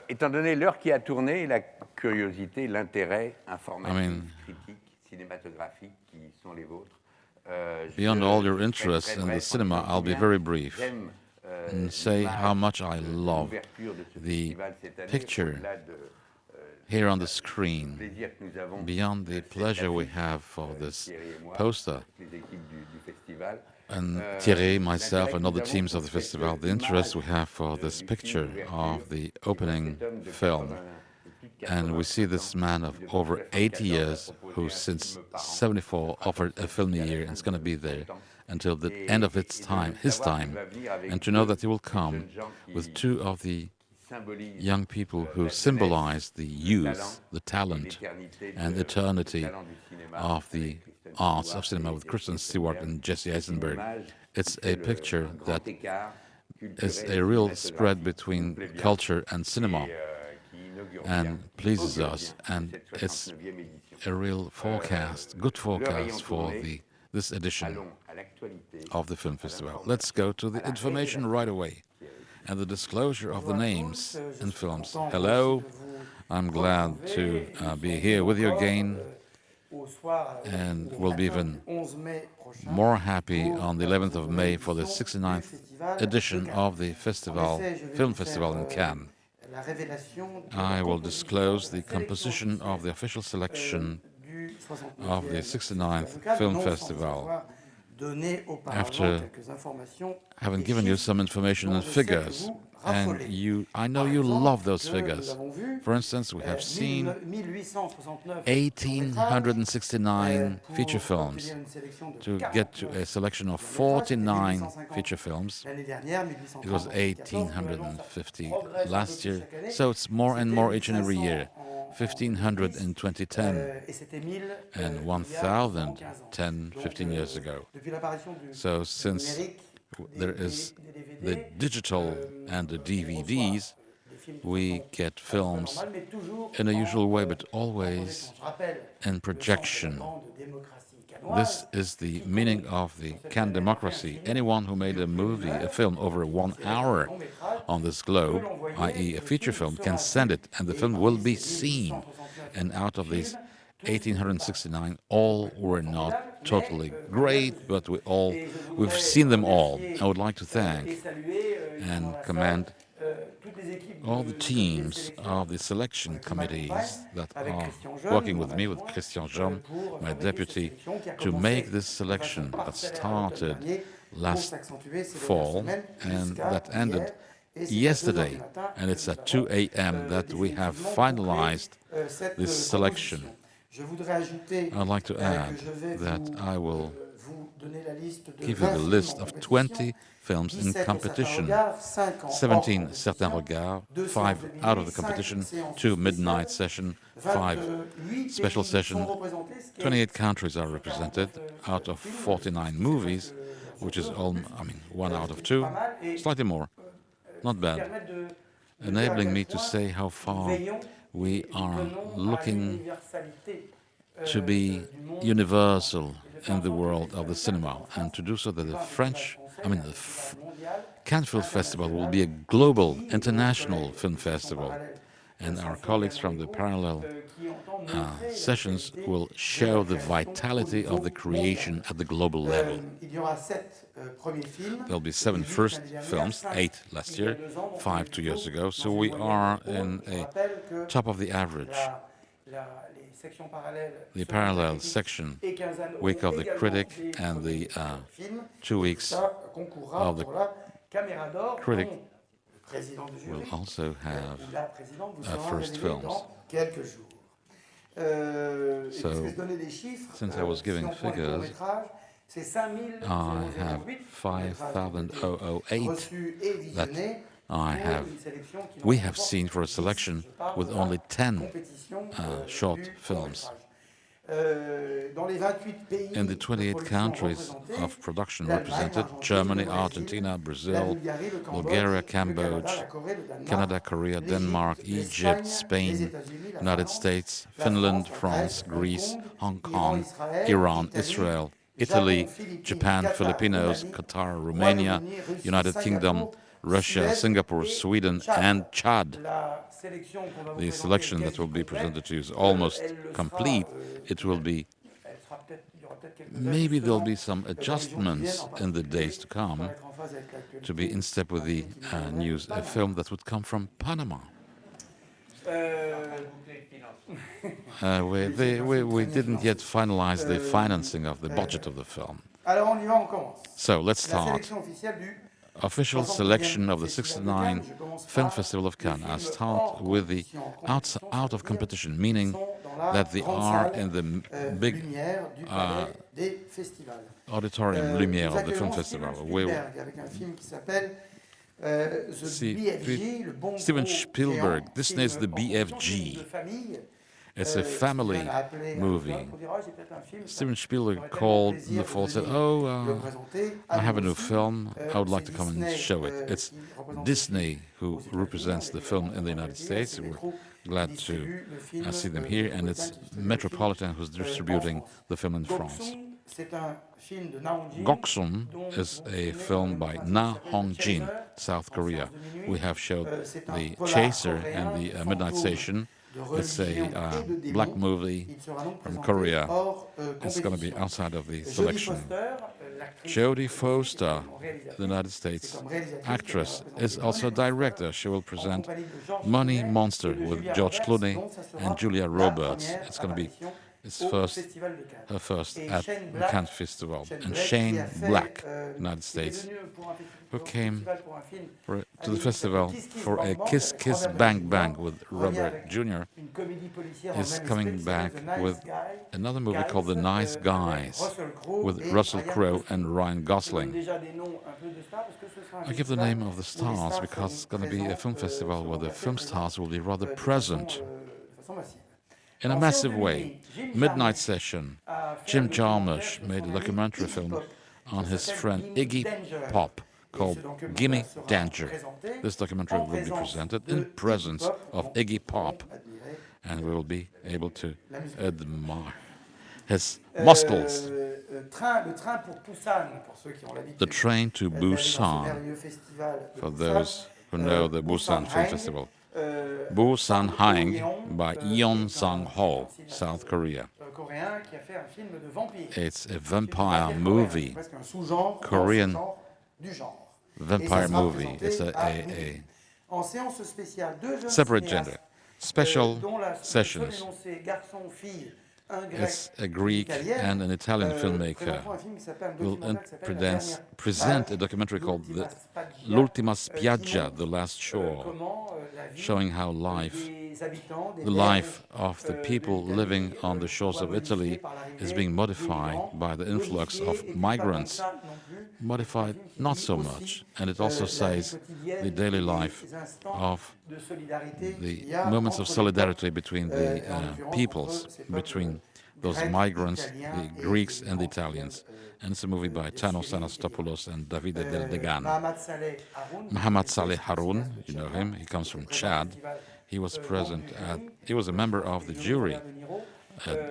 Étant donné l'heure qui a tourné, la curiosité, l'intérêt informatif, critique, cinématographique qui sont les vôtres. Beyond all your interests in the cinema, I'll be very brief and say how much I love the picture here on the screen, beyond the pleasure we have for this poster. And Thierry, myself, and other teams of the festival, the interest we have for this picture of the opening film. And we see this man of over 80 years who since 74 offered a film a year and is going to be there until the end of his time. And to know that he will come with two of the young people who symbolize the youth, the talent, and eternity of the arts of cinema with Kristen Stewart and Jesse Eisenberg. It's a picture that is a real spread between culture and cinema and pleases us, and it's a real forecast, good forecast for this edition of the film festival. Let's go to the information right away and the disclosure of the names in films. Hello, I'm glad to be here with you again, and we'll be even more happy on the 11th of May for the 69th edition of the film festival in Cannes. I will disclose the composition of the official selection of the 69th Film Festival after having given you some information and figures. And I know you love those figures. For instance, we have seen 1,869 feature films to get to a selection of 49 feature films. It was 1,850 last year, so it's more and more each and every year. 1,500 in 2010 and 1,010 15 years ago. So since there is the digital and the DVDs, we get films in a usual way, but always in projection. This is the meaning of the Cannes democracy. Anyone who made a film over 1 hour on this globe, i.e. a feature film, can send it and the film will be seen. And out of these 1,869, all were not totally great, but we've seen them all. I would like to thank and commend all the teams of the selection committees that are working with me, with Christian Jean, my deputy, to make this selection that started last fall and that ended yesterday. And it's at 2 a.m. that we have finalized this selection. I'd like to add that I will give you the list of 20 films in competition. 17 Certains Regards, 5 out of the competition, 2 midnight session, 5 special session. 28 countries are represented out of 49 movies, which is 1 out of 2, slightly more, not bad, enabling me to say how far we are looking to be universal in the world of the cinema, and to do so that the Cannes Film Festival will be a global, international film festival, and our colleagues from the parallel sessions will show the vitality of the creation at the global level. There'll be 7 first films, 8 last year, 5 2 years ago, so we are in a top of the average. The parallel section, week of the critic, and the 2 weeks of the critic will also have first films. So, since I was giving figures, I have 5,008 that we have seen for a selection with only 10 short films. In the 28 countries of production represented, Germany, Argentina, Brazil, Bulgaria, Cambodia, Canada, Korea, Denmark, Egypt, Spain, United States, Finland, France, Greece, Hong Kong, Iran, Israel, Italy, Japan, Filipinos, Qatar, Romania, United Kingdom, Russia, Singapore, Sweden, and Chad. The selection that will be presented to you is almost complete. It will be, maybe there'll be some adjustments in the days to come to be in step with the news, a film that would come from Panama. We didn't yet finalize the financing of the budget of the film. So let's start. Official selection of the 69 Film Festival of Cannes. I start with the out of competition, meaning that they are in the big auditorium Lumière of the film festival. Steven Spielberg, Disney's The BFG. It's a family movie. Steven Spielberg called the fall, said, I have a new film, I would like to come and show it. It's Disney who represents the film in the United States. We're glad to see them here, and it's Metropolitan who's distributing the film in France. Goksun is a film by Na Hong-jin, South Korea. We have showed The Chaser and The Midnight Station. It's a black movie from Korea. It's going to be outside of the selection. Jodie Foster, the United States actress, is also a director. She will present Money Monster with George Clooney and Julia Roberts. It's going to be her first at the Cannes Festival. And Shane Black, United States, who came to the festival for a Kiss Kiss Bang Bang with Robert Jr., is coming back with another movie called The Nice Guys with Russell Crowe and Ryan Gosling. I give the name of the stars because it's going to be a film festival where the film stars will be rather present in a massive way. Midnight Session. Jim Jarmusch made a documentary film on his friend Iggy Pop called Gimme Danger. This documentary will be presented in presence of Iggy Pop, and we will be able to admire his muscles. The Train to Busan, for those who know the Busan Film Festival. Busan Haing by Yeon Sang-ho, South Korea. It's a vampire movie, Korean vampire movie. It's a separate gender. Special sessions. It's a Greek and an Italian filmmaker will present a documentary called L'Ultima Spiaggia, The Last Shore, showing how the life of the people living on the shores of Italy is being modified by the influx of migrants. Modified not so much, and it also says the daily life of the moments of solidarity between the peoples, between those migrants, the Greeks and the Italians. And it's a movie by Tanos Anastopoulos and Davide Degan. Mohamed Saleh Haroun, you know him, he comes from Chad. He was he was a member of the jury,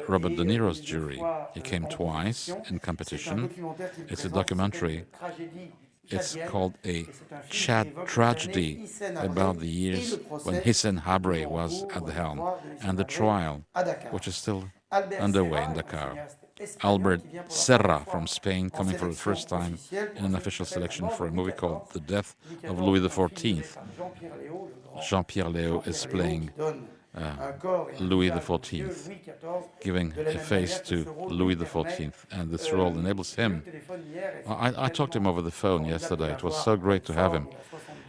Robert De Niro's jury. He came twice in competition. It's a documentary. It's called A Chad Tragedy, about the years when Hissène Habré was at the helm, and the trial, which is still underway in Dakar. Albert Serra from Spain, coming for the first time in an official selection for a movie called The Death of Louis XIV. Jean-Pierre Léaud is playing Louis XIV, giving a face to Louis XIV, and this role enables him. I talked to him over the phone yesterday. It was so great to have him.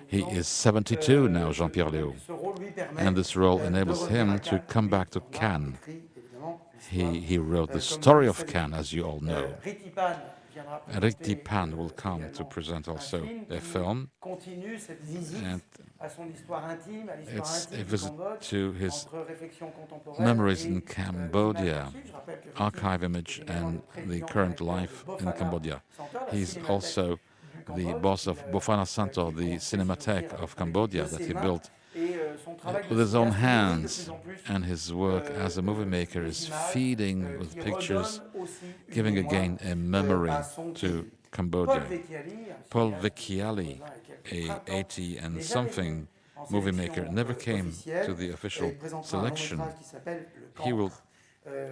He is 72 now, Jean-Pierre Léaud, and this role enables him to come back to Cannes. He wrote the story of Cannes, as you all know. Riti Pan will come to present also a film, and it's a visit to his memories in Cambodia, archive image and the current life in Cambodia. He's also the boss of Bofana Santo, the Cinematheque of Cambodia that he built with his own hands, and his work as a movie maker is feeding with pictures, giving again a memory to Cambodia. Paul Vecchiali, a 80 and something movie maker, never came to the official selection. He will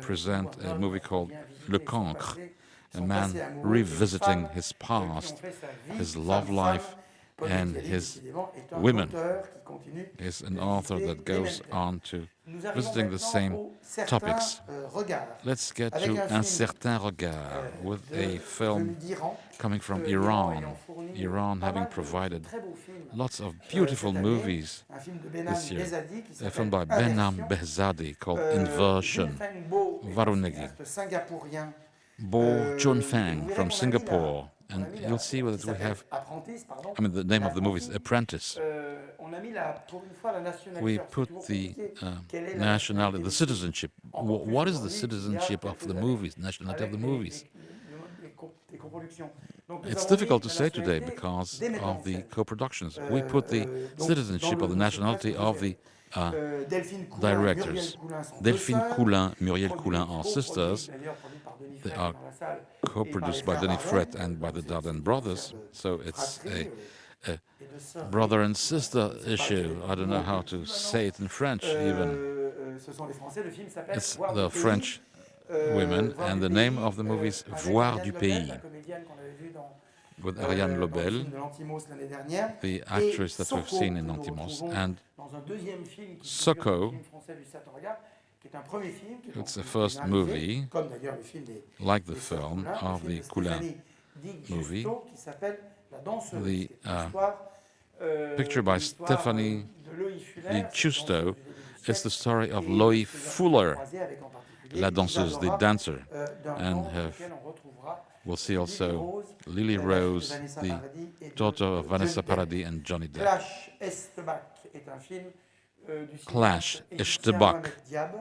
present a movie called Le Cancre, a man revisiting his past, his love life, and his women. He's an author that goes on to visiting the same topics. Let's get to Un certain regard with a film coming from Iran. Iran having provided lots of beautiful movies this year. A film by Behnam Behzadi called Inversion, Varunegi. Bo Chun Fang from Singapore. And you'll see what we have. I mean, the name of the movie is Apprentice. We put the nationality, the citizenship. What is the citizenship of the movies, nationality of the movies? It's difficult to say today because of the co-productions. We put the citizenship of the nationality of the directors. Delphine Coulin, Muriel Coulin are sisters. They are co-produced by Denis Fret and by the Dardenne brothers, so it's a brother and sister issue. I don't know how to say it in French even. It's the French women, and the name of the movie is Voir du Pays, with Ariane Lobel, the actress that we've seen in Lantimos, and Soko. It's the first movie, like the film of the Coulin movie. The picture by Stephanie Di Giusto is the story of Loie Fuller, La Danseuse, the dancer, and we'll see also Lily Rose, the daughter of Vanessa Paradis and Johnny Depp. Clash, Ishtibak,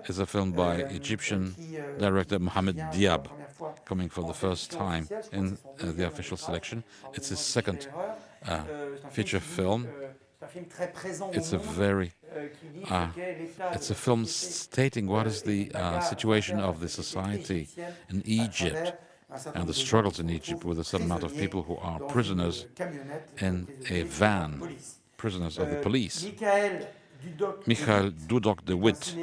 is a film by Egyptian director Mohamed Diab, coming for the first time in the official selection. It's his second feature film. It's a very, it's a film stating what is the situation of the society in Egypt and the struggles in Egypt with a certain amount of people who are prisoners in a van, prisoners of the police. Michael Dudok de Wit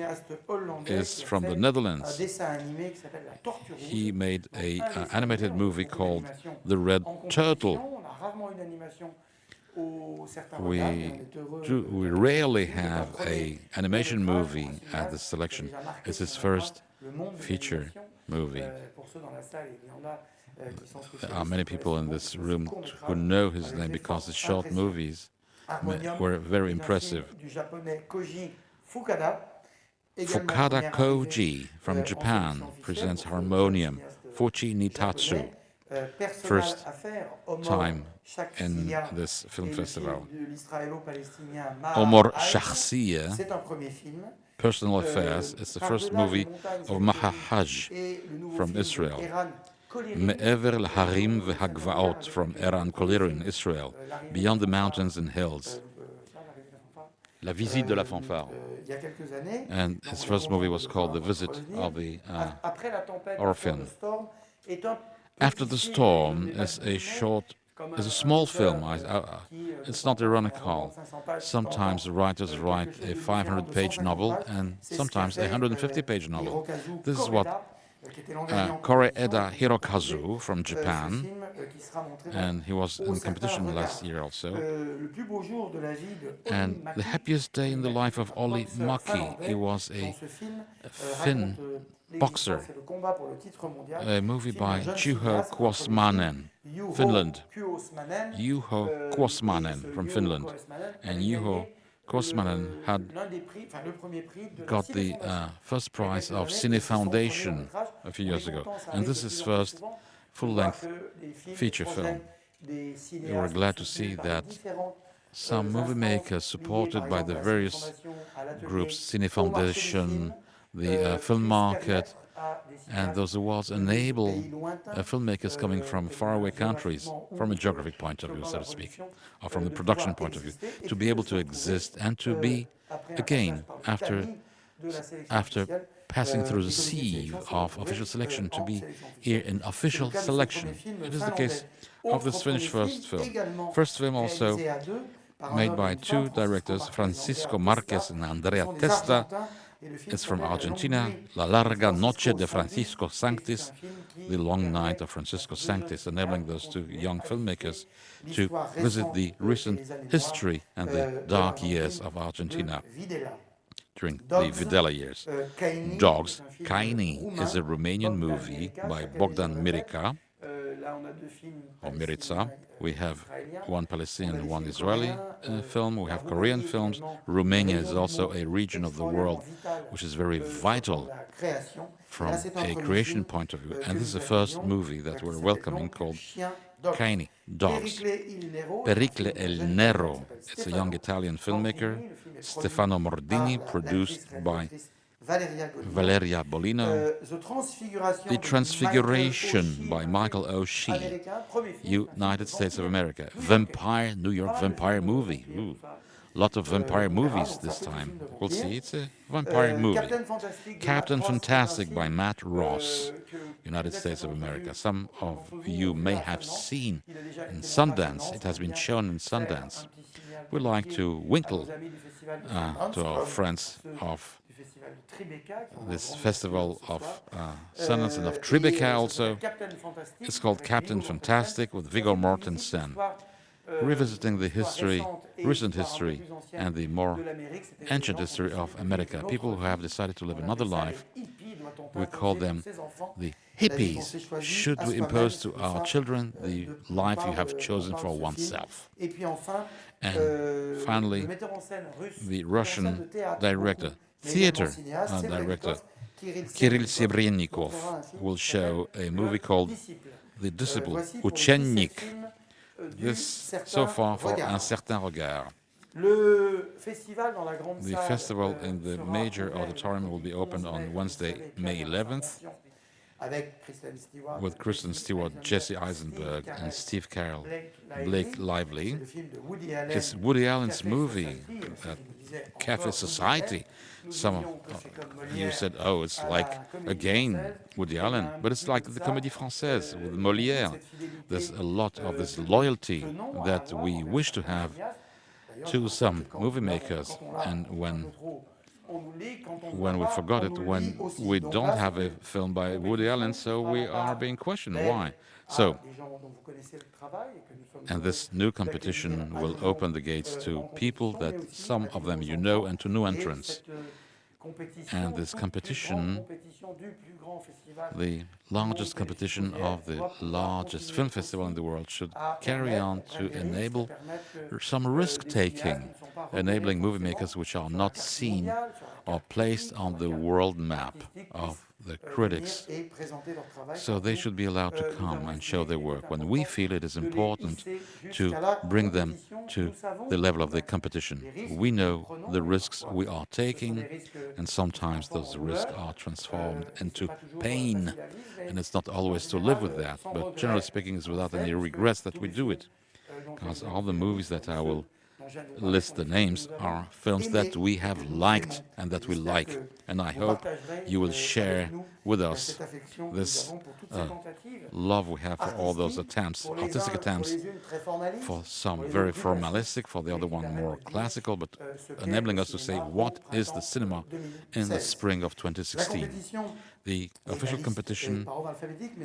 is from the Netherlands. He made an animated movie called The Red Turtle. We rarely have an animation movie at this selection. It's his first feature movie. There are many people in this room who know his name because his short movies were very impressive. Fukada Koji from Japan presents Harmonium, Fuchi Nitatsu, first time in this film festival. Omar Shakhsiya, Personal Affairs, is the first movie of Maha Haj from Israel. Me'ever l'harim v'hagvaot from Eran Koliru in Israel, Beyond the Mountains and Hills. La Visite de la Fanfare. And his first movie was called The Visit of the Orphan. After the Storm is a small film. It's not ironical. Sometimes the writers write a 500-page novel and sometimes a 150-page novel. This is what Koreeda Hirokazu from Japan, and he was in competition last year also. And The Happiest Day in the Life of Olli Maki. He was a Finn boxer. A movie by Juho Kuosmanen, Finland. Juho Kuosmanen from Finland. And Juho Kuosmanen had got the first prize of Cine Foundation a few years ago. And this is his first full-length feature film. We were glad to see that some movie makers supported by the various groups, Cine Foundation, the film market, And those awards enable filmmakers coming from faraway countries, from a geographic point of view, so to speak, or from the production point of view, to be able to exist and to be, again, after passing through the sieve of official selection, to be here in official selection. It is the case of this finished first film. First film also made by two directors, Francisco Marquez and Andrea Testa. It's from Argentina, La Larga Noche de Francisco Sanctis, The Long Night of Francisco Sanctis, enabling those two young filmmakers to visit the recent history and the dark years of Argentina during the Videla years. Dogs, Kaini is a Romanian movie by Bogdan Mirica, or Mirica. We have one Palestinian and one Israeli film. We have Korean films. Romania is also a region of the world which is very vital from a creation point of view. And this is the first movie that we're welcoming called Kaini, Dogs. Pericle El Nero. It's a young Italian filmmaker, Stefano Mordini, produced by Valeria Bolino. The Transfiguration by Michael O'Shea, United States of America. Vampire, New York vampire movie. Ooh, lot of vampire movies this time. We'll see, it's a vampire movie. Captain Fantastic by Matt Ross, United States of America. Some of you may have seen in Sundance. It has been shown in Sundance. We like to winkle to our friends of this festival of Sundance and of Tribeca also. It's called Captain Fantastic with Viggo Mortensen, revisiting the history, recent history, and the more ancient history of America. People who have decided to live another life, we call them the hippies. Should we impose to our children the life you have chosen for oneself? And finally, the Russian director, theater director, Kirill Sebrennikov, will show a movie called The Disciple, Uchennik. This, so far, for Un Certain Regard. The festival in the major auditorium will be opened on Wednesday, May 11th, with Kristen Stewart, Jesse Eisenberg, and Steve Carell, Blake Lively. It's Woody Allen's movie, Cafe Society. Some of you said, oh, it's like, again, Woody Allen, but it's like the Comédie Française with Molière. There's a lot of this loyalty that we wish to have to some movie makers, and when we forgot it, when we don't have a film by Woody Allen, so we are being questioned why. So, and this new competition will open the gates to people that some of them you know, and to new entrants. And this competition, the largest competition of the largest film festival in the world, should carry on to enable some risk-taking, enabling movie makers which are not seen or placed on the world map of the critics. So they should be allowed to come and show their work when we feel it is important to bring them to the level of the competition. We know the risks we are taking, and sometimes those risks are transformed into pain, and it's not always to live with that, but generally speaking, it's without any regrets that we do it, because all the movies that I will list the names are films that we have liked and that we like, and I hope you will share with us this love we have for all those attempts, artistic attempts, for some very formalistic, for the other one more classical, but enabling us to say what is the cinema in the spring of 2016. The official competition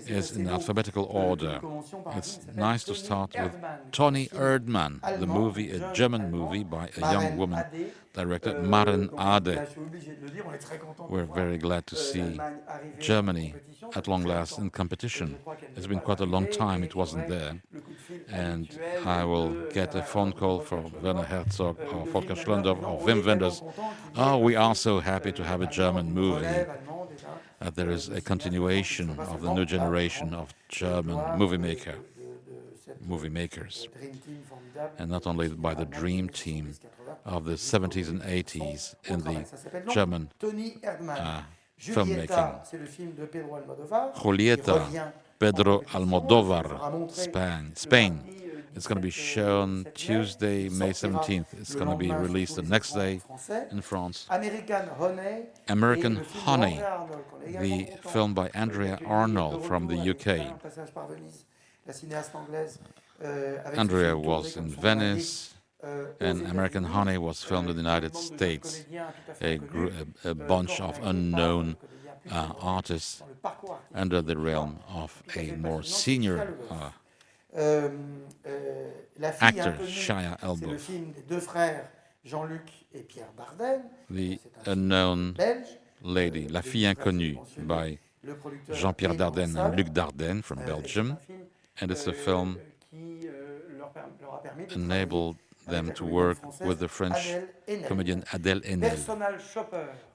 is in alphabetical order. It's nice to start with Toni Erdmann, the movie, a German movie by a young woman director, Maren Ade. We're very glad to see Germany at long last in competition. It's been quite a long time it wasn't there. And I will get a phone call from Werner Herzog or Volker Schlöndorff or Wim Wenders. Oh, we are so happy to have a German movie. There is a continuation of the new generation of German movie makers, and not only by the dream team of the 70s and 80s in the German filmmaking. Julieta, Pedro Almodovar, Spain. It's going to be shown Tuesday, May 17th. It's going to be released the next day in France. American Honey, the film by Andrea Arnold from the UK. Andrea was in Venice, and American Honey was filmed in the United States. A bunch of unknown artists under the realm of a more senior actor, Shia LaBeouf. The Unknown Lady, La Fille Inconnue, by Jean-Pierre Dardenne and Luc Dardenne from Belgium. And it's a film enabled them to work with the French comedian Adèle Haenel.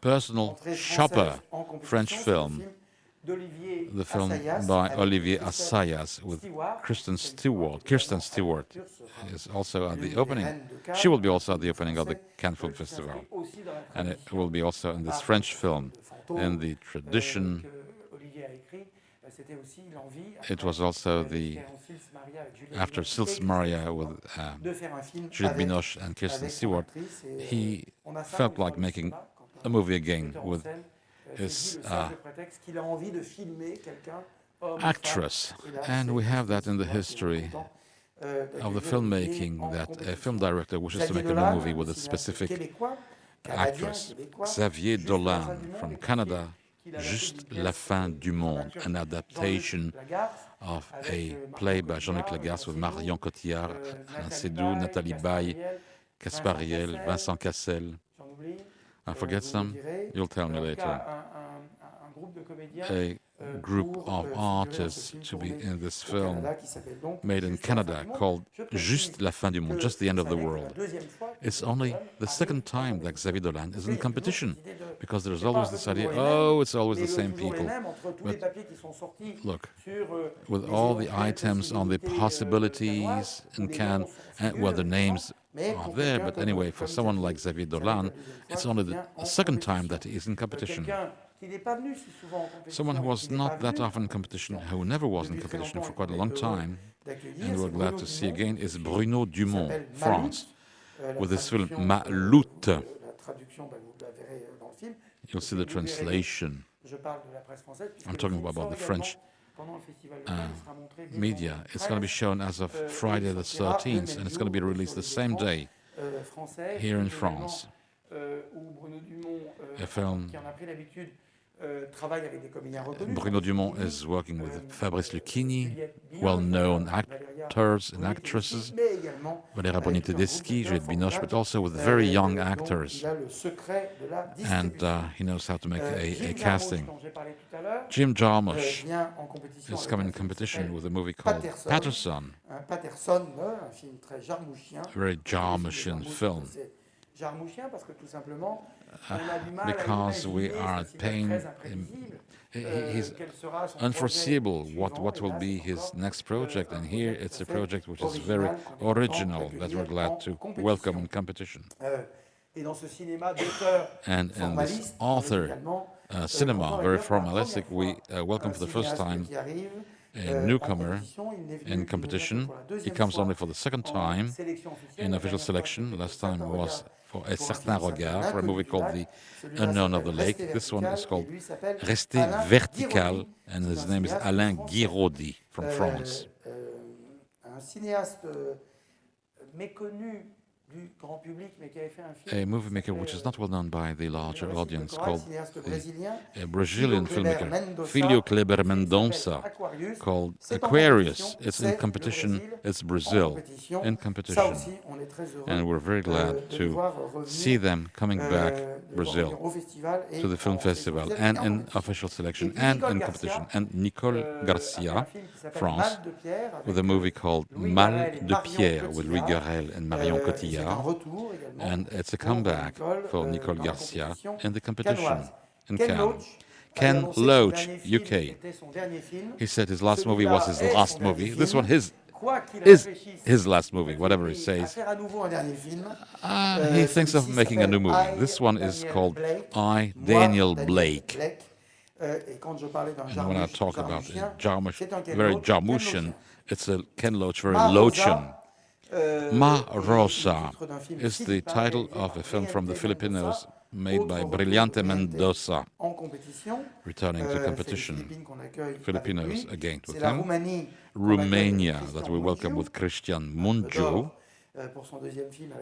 Personal Shopper, French film. The film by Olivier Assayas with Kristen Stewart. Kirsten Stewart is also at the opening. She will be also at the opening of the Cannes Film Festival. And it will be also in this French film. In the tradition, it was also the, after Sils Maria with Juliette Binoche and Kirsten Stewart, he felt like making a movie again with his actress. And we have that in the history of the filmmaking, that a film director wishes to make a new movie with a specific actress. Xavier Dolan from Canada, Juste la fin du monde, an adaptation of a play by Jean-Luc Lagarce with Marion Cotillard, Alain Seydoux, Nathalie Baye, Gaspard Riel, Vincent Cassel. I forget some? You'll tell me later. A group of artists to be in this film made in Canada called Juste la fin du monde, just the end of the world. It's only the second time that Xavier Dolan is in competition, because there's always this idea, oh, it's always the same people. But look, with all the items on the possibilities in Cannes, well, the names are there, but anyway, for someone like Xavier Dolan, it's only the second time that he is in competition. Someone who was not that often in competition, who never was in competition for quite a long time, and we're glad to see again, is Bruno Dumont, France, with his film Ma Lutte. You'll see the translation. I'm talking about the French media. It's going to be shown as of Friday the 13th, and it's going to be released the same day here in France. A film. Bruno Dumont is working with Fabrice Lucchini, well-known actors and actresses, Valéria Bonnie-Tedeschi, Juliette Binoche, but also with very young actors. And he knows how to make a casting. Jim Jarmusch is coming in competition with a movie called Patterson, a very Jarmuschian film. Because we are at pain, he's unforeseeable what will be his next project, and here it's a project which is very original that we're glad to welcome in competition. And in this author cinema, very formalistic, we welcome for the first time a newcomer in competition. He comes only for the second time in official selection. Last time was for A Certain Regard, for a movie called The Unknown of the Lake. This one is called Rester Vertical, and his name is Alain Guiraudi from France. A movie maker which is not well known by the larger audience, called a Brazilian filmmaker, Filho Kleber Mendonça, called Aquarius. It's in competition, it's Brazil in competition. And we're very glad to see them coming back, Brazil, to the film festival, and in official selection, and in competition. And Nicole Garcia, France, with a movie called Mal de Pierre, with Louis Garrel and Marion Cotillard. And it's a comeback for Nicole Garcia in the competition in Cannes. Ken Loach, UK. He said his last movie was his last movie. This one is his last movie, whatever he says. He thinks of making a new movie. This one is called I, Daniel Blake. And when I talk about very Jarmushian, it's a Ken Loach, very Loachian. Ma Rosa is the title of a film from the Filipinos made by Brillante Mendoza, returning to competition. Filipinos again with him. Romania, that we welcome with Christian Mungiu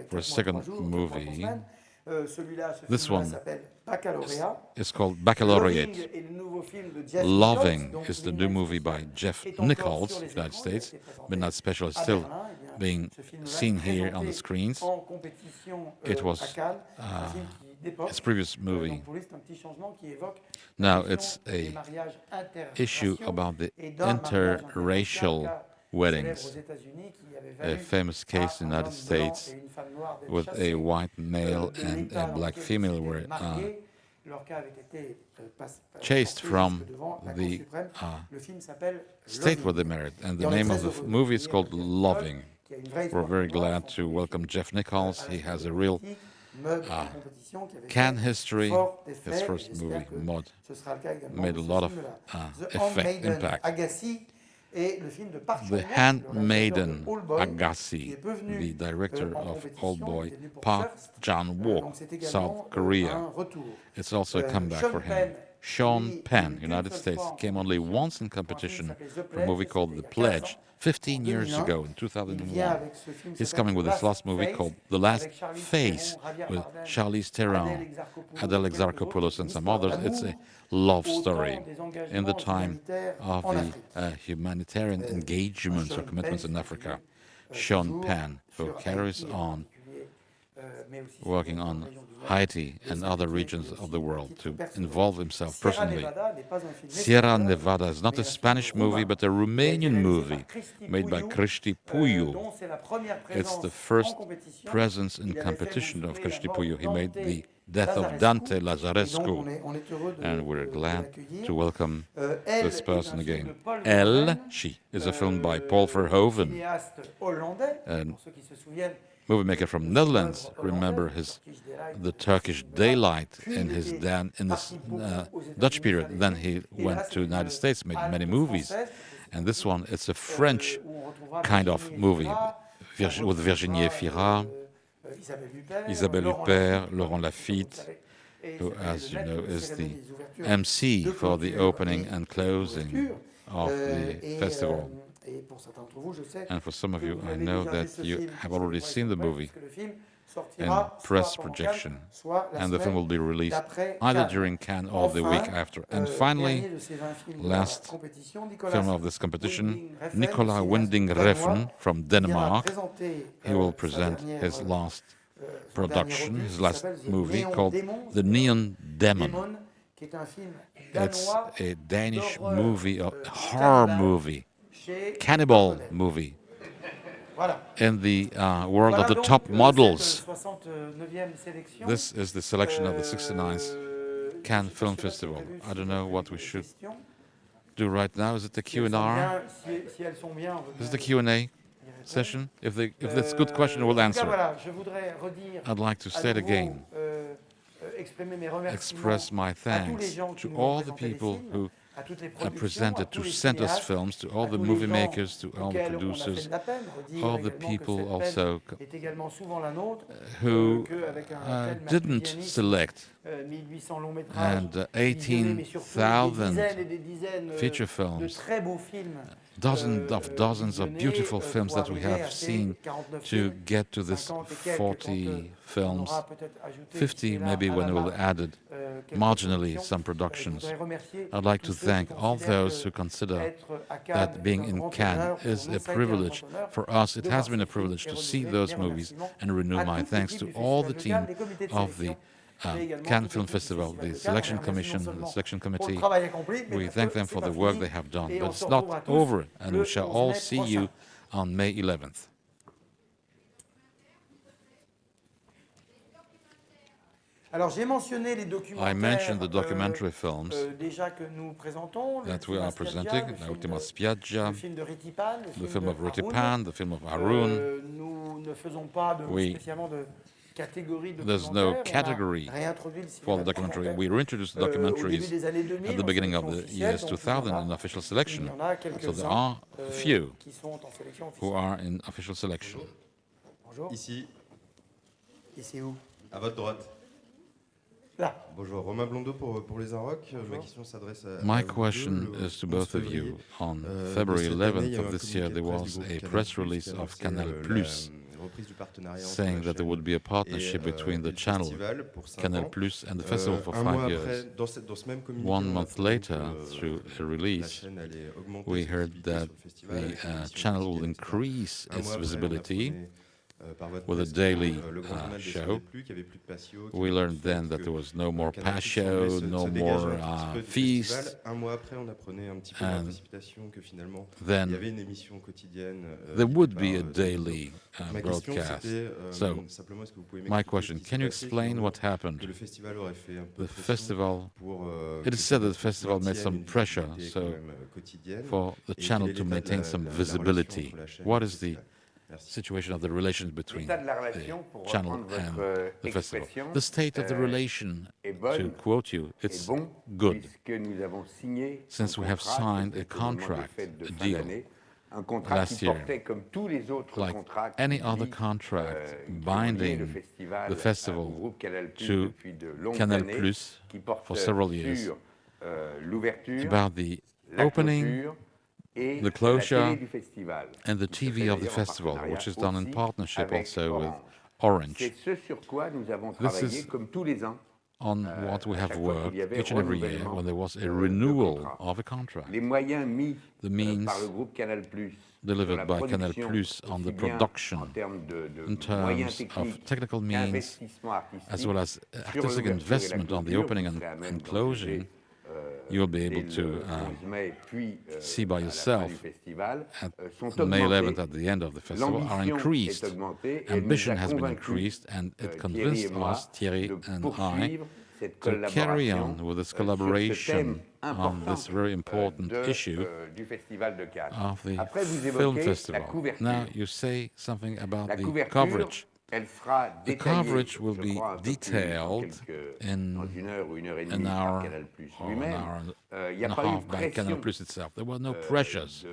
for his second movie. This one is called Baccalaureate. Loving is the new movie by Jeff Nichols, United States. Midnight Special is still being seen here on the screens. It was his previous movie. Now it's a issue about the interracial weddings. A famous case in the United States with a white male and a black female were chased from the state where they married. And the name of the movie is called Loving. We're very glad to welcome Jeff Nichols. He has a real Cannes history. His first movie, Mod, made a lot of impact. The Handmaiden Agassi, the director of Old Boy, Park Chan-wook, South Korea. It's also a comeback for him. Sean Penn, United States, came only once in competition for a movie called The Pledge 15 years ago, in 2001. He's coming with his last movie called The Last Face with Charlize Theron, Adele Exarchopoulos and some others. It's a love story in the time of the humanitarian engagements or commitments in Africa. Sean Penn, who carries on working on Haiti and other regions of the world to involve himself personally. Sierra Nevada is not a Spanish movie, but a Romanian movie made by Cristi Puiu. It's the first presence in competition of Cristi Puiu. He made The Death of Dante Lazarescu, and we're glad to welcome this person again. Elle, She, is a film by Paul Verhoeven, and movie maker from Netherlands. Remember the Turkish Daylight in his Dutch period. Then he went to the United States, made many movies, and this one, it's a French kind of movie with Virginie Efira, Isabelle Huppert, Laurent Lafitte, who, as you know, is the MC for the opening and closing of the festival. And for some of you, I know that you have already seen the movie in press projection, and the film will be released either during Cannes or the week after. And finally, last film of this competition, Nicolas Winding Refn from Denmark. He will present his last production, his last movie called The Neon Demon. It's a Danish movie, a horror movie, cannibal movie, in the world of the top models. This is the selection of the 69th Cannes Film Festival. I don't know what we should do right now. Is it the Q&R? Is it the Q&A session? If that's a good question, we'll answer. I'd like to state again, express my thanks to all the people who presented, to send us films, to all the movie makers, to all the producers, all the people also who didn't select, and 18,000 feature films, dozens of beautiful films that we have seen to get to this 40 films, 50 maybe when we'll added marginally some productions. I'd like to thank all those who consider that being in Cannes is a privilege. For us, it has been a privilege to see those movies, and renew my thanks to all the team of the Cannes Film Festival, the selection commission, the selection committee. We thank them for the work they have done. But it's not over, and we shall all see you on May 11th. I mentioned the documentary films that we are presenting, La Ultima Spiaggia, the film of Ritipan, the film of Haroun. We there's no category for the documentary. We reintroduced the documentaries at the beginning of the years 2000 in official selection. So there are a few who are in official selection. Ici. À votre droite. Bonjour, Romain Blondeau pour les Inrocks. Ma question s'adresse à My question is to both of you. On February 11th of this year, there was a press release of Canal Plus saying that there would be a partnership between the channel Canal Plus and the festival for 5 years. 1 month later, through a release, we heard that the channel will increase its visibility with a daily show. We learned then that there was no more pass show, no more feast. And then there would be a daily broadcast. So, my question, can you explain what happened? The festival, it is said that the festival made some pressure for the channel to maintain some visibility. What is the situation of the relations between the channel and the festival? The state of the relation, to quote you, it's good, since we have signed a contract, a deal, last year, like any other contract binding the festival to Canal Plus for several years, about the opening, the closure, and the TV of the festival, which is done in partnership also with Orange. This is on what we have worked each and every year when there was a renewal of a contract. The means delivered by Canal Plus on the production in terms of technical means, as well as artistic investment on the opening and closing, you'll be able to see by yourself at May 11th at the end of the festival are increased. Ambition has been increased, and it convinced us, Thierry and I, to carry on with this collaboration on this very important issue of the film festival. Now, you say something about the coverage. The coverage will be detailed in an hour or an hour and a half by Canal Plus itself. There were no pressures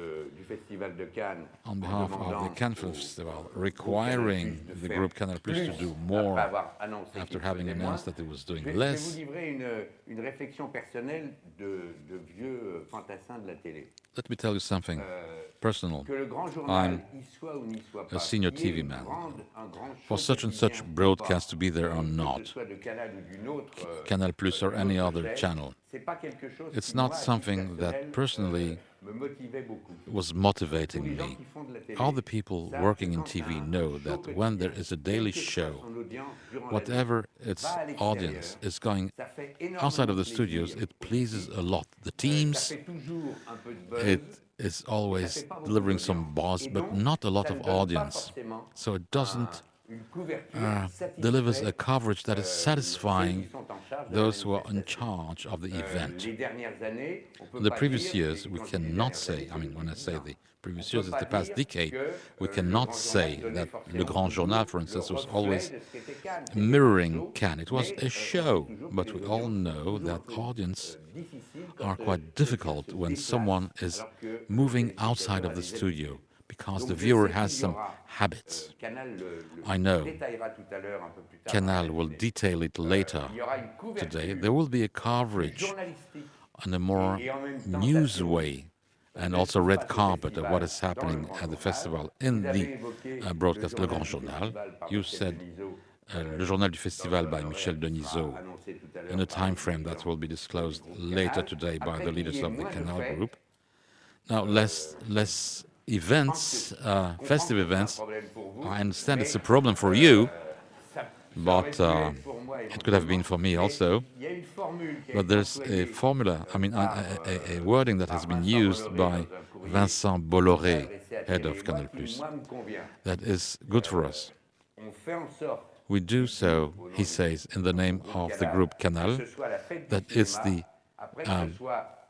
on behalf of the Cannes Film Festival requiring the group Canal Plus to do more after having announced that it was doing less. Let me tell you something personal. I'm a senior TV man. For such and such broadcast to be there or not, Canal Plus or any other channel, it's not something that personally was motivating me. All the people working in TV know that when there is a daily show, whatever its audience is going outside of the studios, it pleases a lot. The teams, it is always delivering some buzz, but not a lot of audience. So it doesn't delivers a coverage that is satisfying those who are in charge of the event. In the previous years, we cannot say, I mean, when I say the previous years, it's the past decade, we cannot say that Le Grand Journal, for instance, was always mirroring Cannes. It was a show, but we all know that audience are quite difficult when someone is moving outside of the studio, because the viewer has some habits. I know Canal will detail it later today. There will be a coverage in a more news way and also red carpet of what is happening at the festival in the broadcast Le Grand Journal. You said Le Journal du Festival by Michel Denisot in a time frame that will be disclosed later today by the leaders of the Canal Group. Now, less events, festive events, I understand it's a problem for you, but it could have been for me also. But there's a formula, I mean, a wording that has been used by Vincent Bolloré, head of Canal+, that is good for us. We do so, he says, in the name of the group Canal, that it's the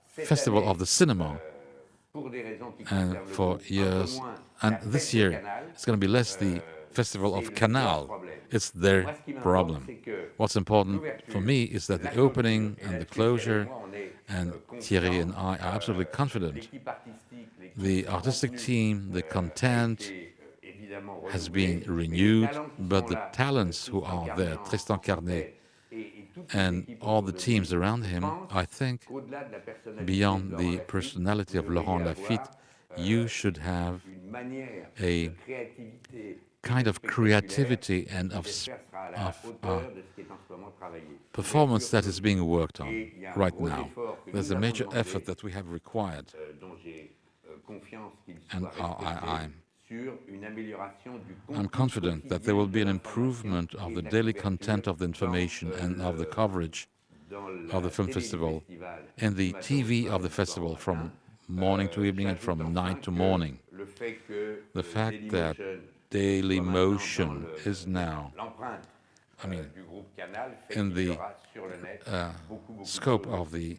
festival of the cinema. And for years, and this year it's going to be less the Festival of Canal. It's their problem. What's important for me is that the opening and the closure, and Thierry and I are absolutely confident. The artistic team, the content has been renewed, but the talents who are there, Tristan Carnet and all the teams around him, I think, beyond the personality of Laurent Lafitte, you should have a kind of creativity and of performance that is being worked on right now. There's a major effort that we have required, and I'm confident that there will be an improvement of the daily content of the information and of the coverage of the film festival and the TV of the festival from morning to evening and from night to morning. The fact that Daily Motion is now, in the scope of the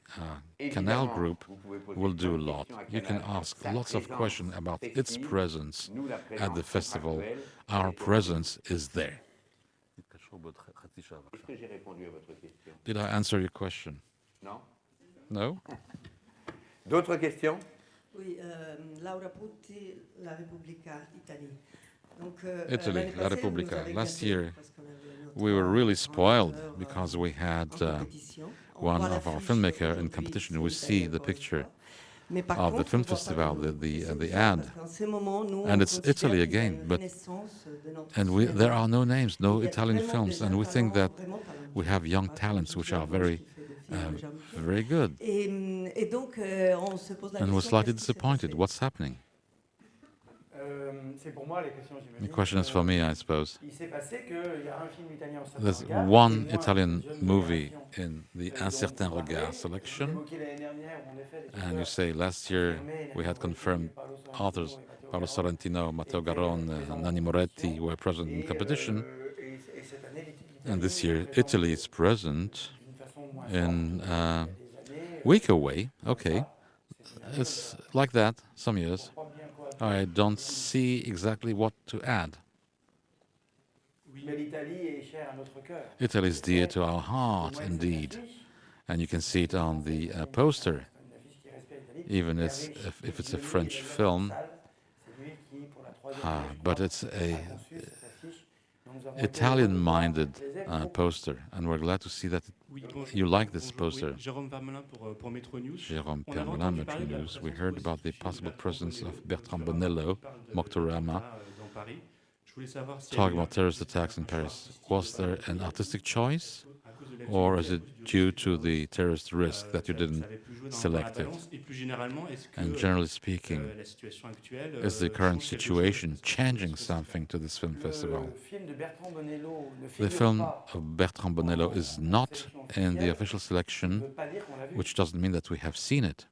Canal Group, will do a lot. You can ask lots of questions about its presence at the festival. Our presence is there. Did I answer your question? No? D'autres questions? Oui, Laura Putti, La Repubblica, Italie. Italy, La Repubblica. Last year, we were really spoiled because we had one of our filmmakers in competition. We see the picture of the film festival, the ad, and it's Italy again. And there are no names, no Italian films, and we think that we have young talents which are very good. And we're slightly disappointed. What's happening? The question is for me, I suppose. There's one Italian movie in the Un Certain Regard selection, and you say last year we had confirmed authors Paolo Sorrentino, Matteo Garrone, Nanni Moretti were present in competition, and this year Italy is present in a weaker way. Okay, it's like that some years. I don't see exactly what to add. Italy is dear to our heart, indeed. And you can see it on the poster. Even if it's a French film, but it's a Italian-minded poster, and we're glad to see that you like this poster. Jérôme Permelin, Metro News. We heard about the possible presence of Bertrand Bonello, Moctorama, talking about terrorist attacks in Paris. Was there an artistic choice, or is it due to the terrorist risk that you didn't select it? And generally speaking, is the current situation changing something to this film festival? The film of Bertrand Bonello is not in the official selection, which doesn't mean that we have seen it.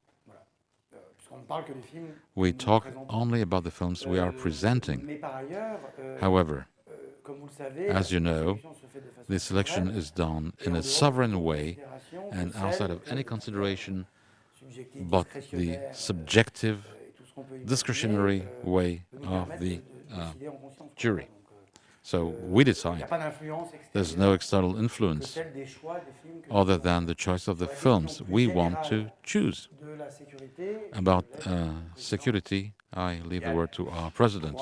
We talk only about the films we are presenting. However, as you know, the selection is done in a sovereign way and outside of any consideration but the subjective, discretionary way of the jury. So we decide. There's no external influence other than the choice of the films we want to choose. About security, I leave the word to our president.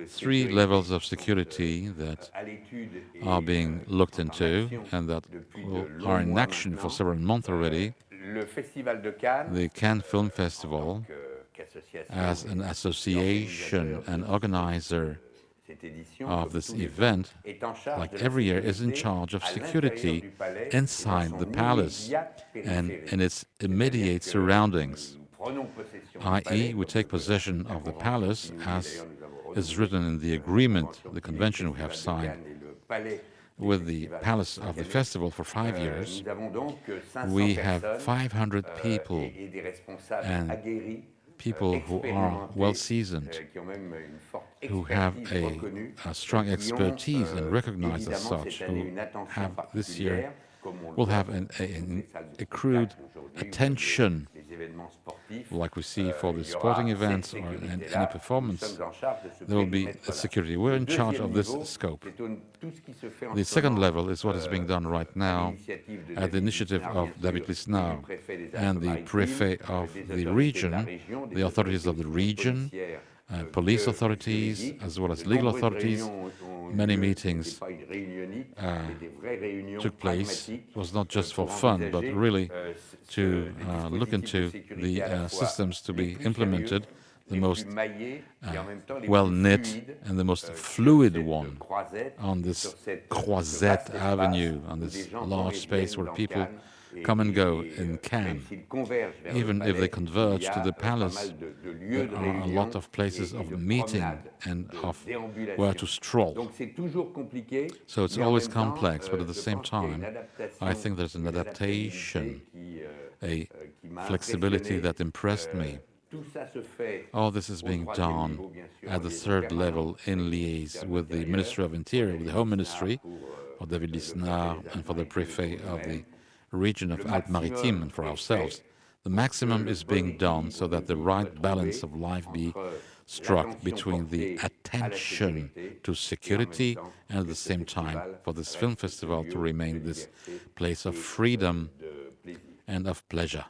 3 levels of security that are being looked into and that are in action for several months already. The Cannes Film Festival, as an association and organizer of this event, like every year, is in charge of security inside the palace and in its immediate surroundings, i.e. we take possession of the palace as is written in the agreement, the convention we have signed with the palace of the festival for 5 years. We have 500 people and people who are well-seasoned, who have a strong expertise and recognized as such, who have this year will have an accrued attention like we see for the sporting events or any performance, there will be a security. We're in charge of this scope. The second level is what is being done right now at the initiative of David Lisnard and the Préfet of the region, the authorities of the region, police authorities, as well as legal authorities. Many meetings took place. It was not just for fun, but really to look into the systems to be implemented, the most well-knit and the most fluid one on this Croisette Avenue, on this large space where people come and go in Cannes. Even if they converge to the palace, there are a lot of places of meeting and of where to stroll. So it's always complex, but at the same time, I think there's an adaptation, a flexibility that impressed me. All this is being done at the third level in liaison with the Ministry of Interior, with the Home Ministry, for David Lisnard, and for the Préfet of the region of Alpes-Maritimes, and for ourselves. The maximum is being done so that the right balance of life be struck between the attention to security and at the same time for this film festival to remain this place of freedom and of pleasure.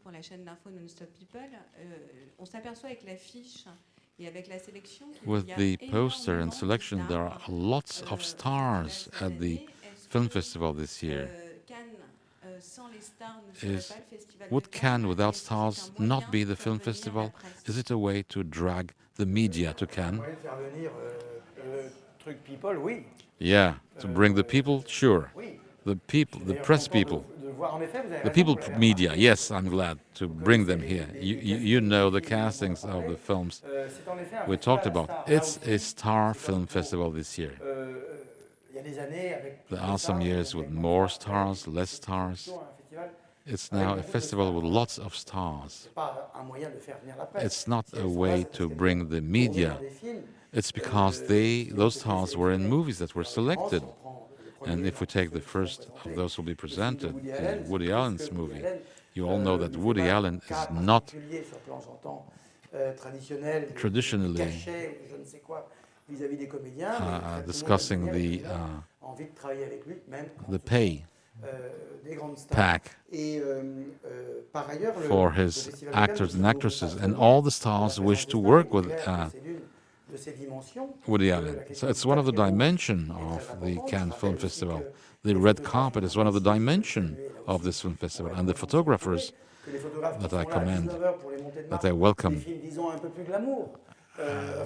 Pour la chaîne d'info Non-Stop People, on s'aperçoit avec l'affiche et avec la sélection. With the poster and selection, there are lots of stars at the film festival this year. Would Cannes without stars not be the film festival? Is it a way to drag the media to Cannes? Yeah, to bring the people, sure. The people, the press people. The people media, yes, I'm glad to bring them here. You know the castings of the films we talked about. It's a star film festival this year. There are some years with more stars, less stars. It's now a festival with lots of stars. It's not a way to bring the media. It's because those stars were in movies that were selected. And if we take the first of those who will be presented, Woody Allen's movie, you all know that Woody Allen is not traditionally discussing the pay pack for his actors and actresses, and all the stars wish to work with Woody Allen. So it's one of the dimensions of the Cannes Film Festival. The red carpet is one of the dimensions of this film festival, and the photographers that I commend, that I welcome,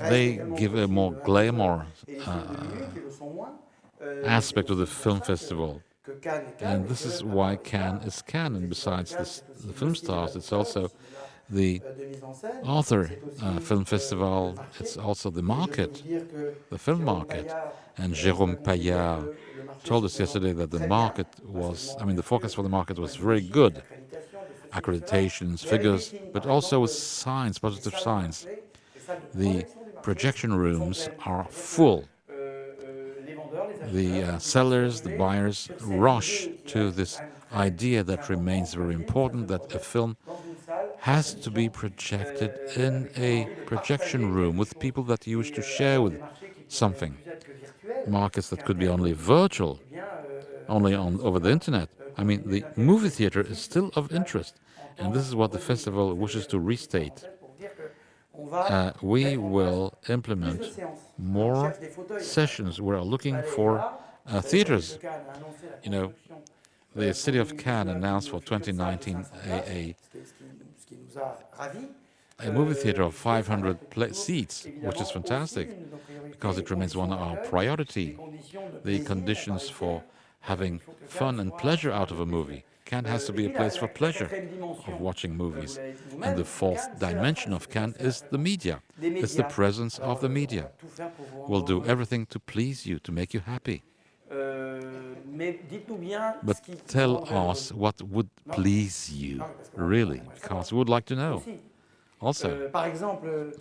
they give a more glamour aspect of the film festival. And this is why Cannes is Cannes. And besides the film stars, it's also the author film festival, it's also the market, the film market. And Jérôme Paillard told us yesterday that the market was, the forecast for the market was very good. Accreditations, figures, but also with signs, positive signs. The projection rooms are full. The sellers, the buyers rush to this idea that remains very important, that a film has to be projected in a projection room with people that you wish to share with something. Markets that could be only virtual, only over the internet. The movie theater is still of interest, and this is what the festival wishes to restate. We will implement more sessions. We're looking for theaters. The city of Cannes announced for 2019 a movie theater of 500 seats, which is fantastic, because it remains one of our priority. The conditions for having fun and pleasure out of a movie. Cannes has to be a place for pleasure of watching movies. And the fourth dimension of Cannes is the media. It's the presence of the media. We'll do everything to please you, to make you happy. But tell us what would please you, really, because we would like to know. Also,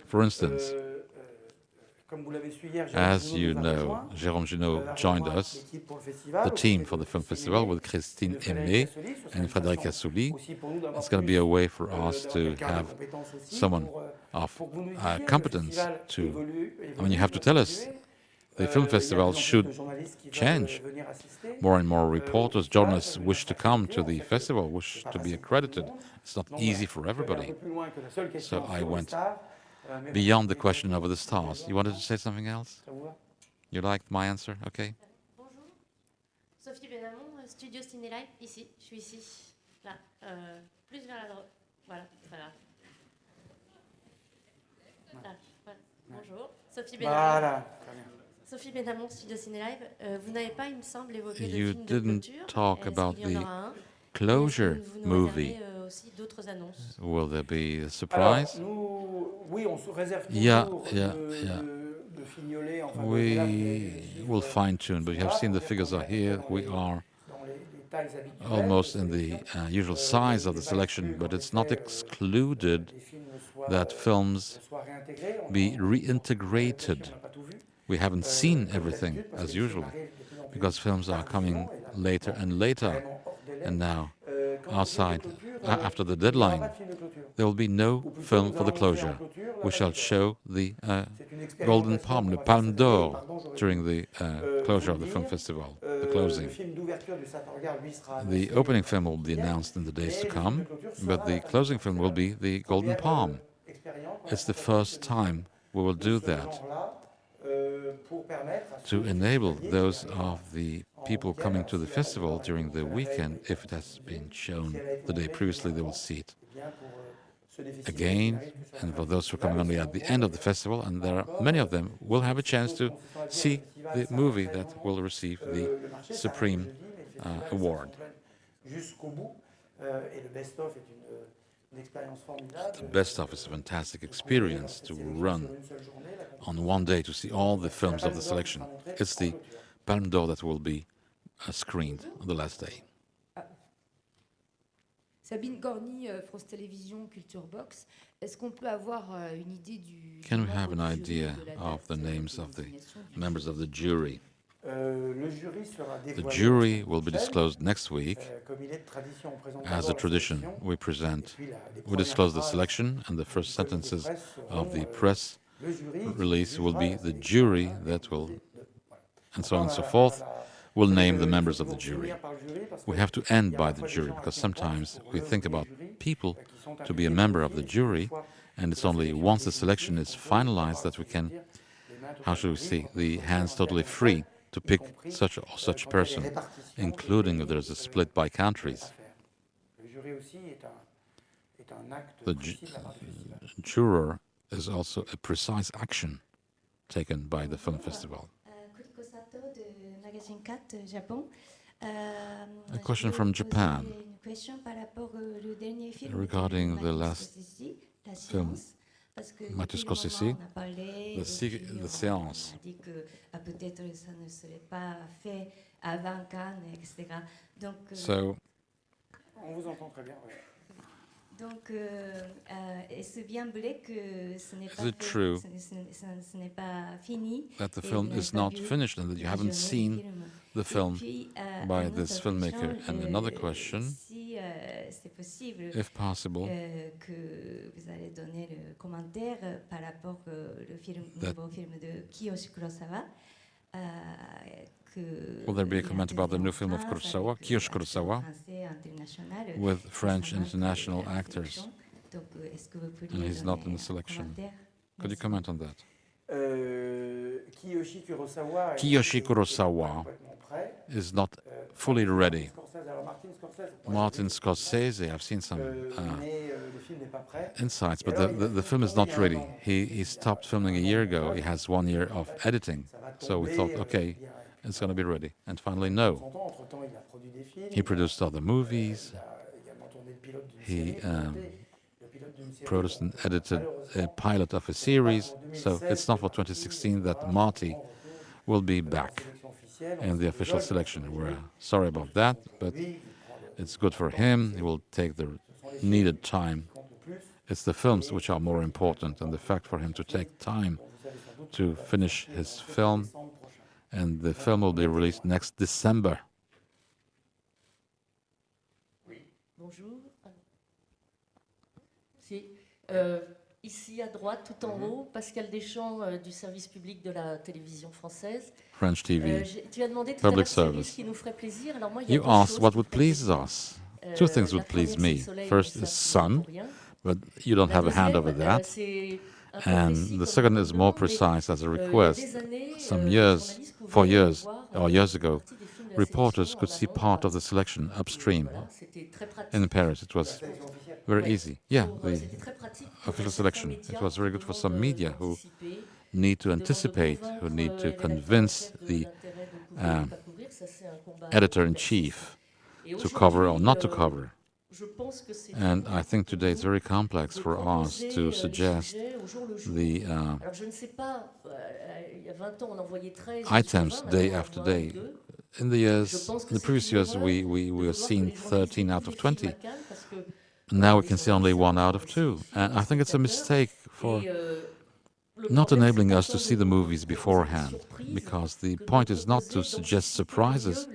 for instance, As you know, Jérôme Junot joined us, the team for the film festival, with Christine Aimé and Frédéric Assouli. It's going to be a way for us to have someone of competence to, I mean, you have to tell us, the film festival should change. More and more reporters, journalists wish to come to the festival, wish to be accredited. It's not easy for everybody. So I went beyond the question of the stars. You wanted to say something else? You liked my answer? Okay. Bonjour. Sophie Benamon, Studio Ciné-Live, ici. Je suis ici. Là. Plus vers la droite. Voilà, c'est pas grave. Là, voilà. Bonjour. Sophie Benamon. Voilà. Sophie Benamon, Studio Ciné-Live. Vous n'avez pas, il me semble, évoqué de You film de didn't clôture. talk about Est-ce qu'il y en the aura un? closure Est-ce que vous nous movie. réservez aussi d'autres annonces? Will there be a surprise? Oui, on se réserve Yeah, toujours de fignoler. Enfin, We will fine-tune, but you have seen the figures are here. We are almost in the usual size of the selection, but it's not excluded that films be reintegrated. We haven't seen everything as usual, because films are coming later and later. And now, outside, after the deadline, there will be no film for the closure. We shall show the Golden Palm, le Palme d'Or, during the closure of the film festival, the closing. The opening film will be announced in the days to come, but the closing film will be the Golden Palm. It's the first time we will do that, to enable those of the people coming to the festival during the weekend, if it has been shown the day previously, they will see it again. And for those who are coming only at the end of the festival, and there are many of them, will have a chance to see the movie that will receive the Supreme Award. The best of is a fantastic experience to run on one day to see all the films of the selection. It's the Palme d'Or that will be screened on the last day. Sabine Gorny, France Télévisions, Culture Box. Est-ce qu'on peut avoir une idée du... Can we have an idea of the names of the members of the jury? The jury will be disclosed next week. As a tradition, we disclose the selection, and the first sentences of the press release will be the jury that will, and so on and so forth, will name the members of the jury. We have to end by the jury, because sometimes we think about people to be a member of the jury, and it's only once the selection is finalized that we can, how should we say, the hands totally free to pick such or such person, including if there's a split by countries. The juror is also a precise action taken by the film festival. A question from Japan regarding the last film, Martin Scorsese, the Séance. So, Donc, est-ce bien vrai que ce n'est pas is it true ce n'est pas fini, that the film is not finished and that you haven't seen the film by this filmmaker? And another question, si c'est possible, if possible, que vous allez donner le commentaire par rapport au nouveau film de Kiyoshi Kurosawa. Will there be a comment about the new film of Kurosawa, Kiyoshi Kurosawa, with French international actors? And he's not in the selection. Could you comment on that? Kiyoshi Kurosawa is not fully ready. Martin Scorsese, I've seen some insights, but the film is not ready. He stopped filming a year ago. He has 1 year of editing. So we thought, okay, it's going to be ready. And finally, no. He produced other movies. He produced and edited a pilot of a series. So it's not for 2016 that Marty will be back in the official selection. We're sorry about that, but it's good for him. He will take the needed time. It's the films which are more important, and the fact for him to take time to finish his film, and the film will be released next December. Bonjour. Si, ici à droite, tout en haut, Pascal Deschamps du service public de la télévision française. French TV, Tu as demandé tout à public l'heure service. ce qui nous ferait plaisir. Alors moi, il y a You deux asked choses what qui would me feraient please plaisir. us. Two things would La please première, me. c'est soleil, First mais is ça, c'est sun, pour rien. but you don't La have a hand over deuxième, that. c'est un peu And précis the comme second is more demande, mais, precise as a il y a request. des années, Some les years, journalistes pouvaient 4 years voir, or years ago, une partie des films de la reporters sélection could en see amont part par- of the selection upstream. Voilà, c'était très pratique. In Paris, it was very easy. Yeah, the C'était très pratique pour official certains selection. médias It was very qui good for demandent some media who d'anticiper, need to qui demandent de anticipate, who convaincre, need to les rédacteurs en convince chef de the l'intérêt de couvrir ou pas couvrir. Ça, c'est un combat editor-in-chief Et to cover or not to aujourd'hui, cover. je pense que c'est And dur I think today it's very complex de for us proposer, to les suggest sujets au jour le jour. the Alors je ne sais pas, il y a 20 ans on envoyait 13 items sur 20, day maintenant, after on en day. voit deux. In the years, in the previous years, we were seeing 13 out of 20. Now we can see only 1 out of 2. And I think it's a mistake for not enabling us to see the movies beforehand, because the point is not to suggest surprises,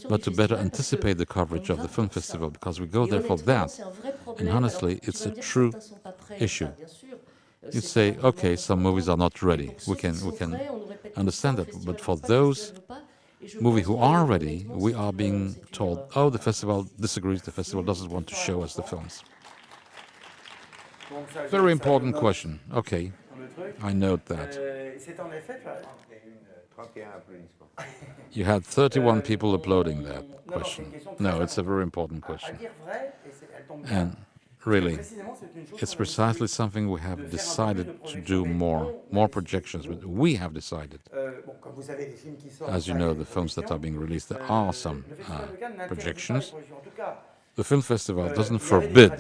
but to better anticipate the coverage of the film festival, because we go there for that. And honestly, it's a true issue. You'd say, okay, some movies are not ready. We can understand that, but for those movies who are ready, we are being told, oh, the festival disagrees, the festival doesn't want to show us the films. Very important question. Okay, I note that. C'est en effet, 31 applaudissements. You had 31 people applauding that question. No, it's a very important à question. dire vrai, et elle tombe bien. And really, Précisément, c'est une chose it's qu'on a precisely something we have decided to do more projections, but we have decided. bon, comme vous savez, les films qui sortent, As you know, the films that are being released, there are some le Festival de Cannes n'interdit pas les projections. projections. En tout cas, The film festival doesn't forbid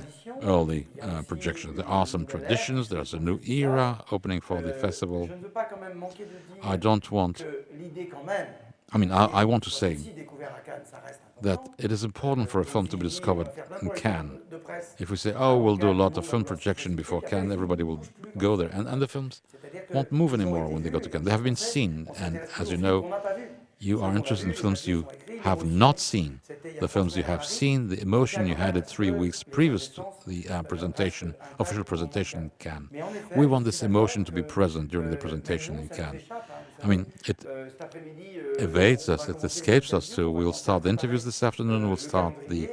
early projections. There are some traditions. There's a new era opening for the festival. je ne veux pas quand même manquer de dire I don't want, que l'idée quand même, I mean, I want to say si découvert à Cannes, ça reste that important. it is important for a film to be discovered On va faire plein in de Cannes. de presse. If we say, oh, we'll do a lot of film projection before Cannes, everybody will go there. And the films C'est-à-dire que won't move anymore when they go to Cannes. They have been seen. And as you know, on n'a pas vu. you are interested in films you have not seen. The films you have seen, the emotion you had it 3 weeks previous to the presentation, official presentation in Cannes. We want this emotion to be present during the presentation in Cannes. I mean, it Cet après-midi, evades us, it escapes us too. We'll start the interviews this afternoon, we'll start the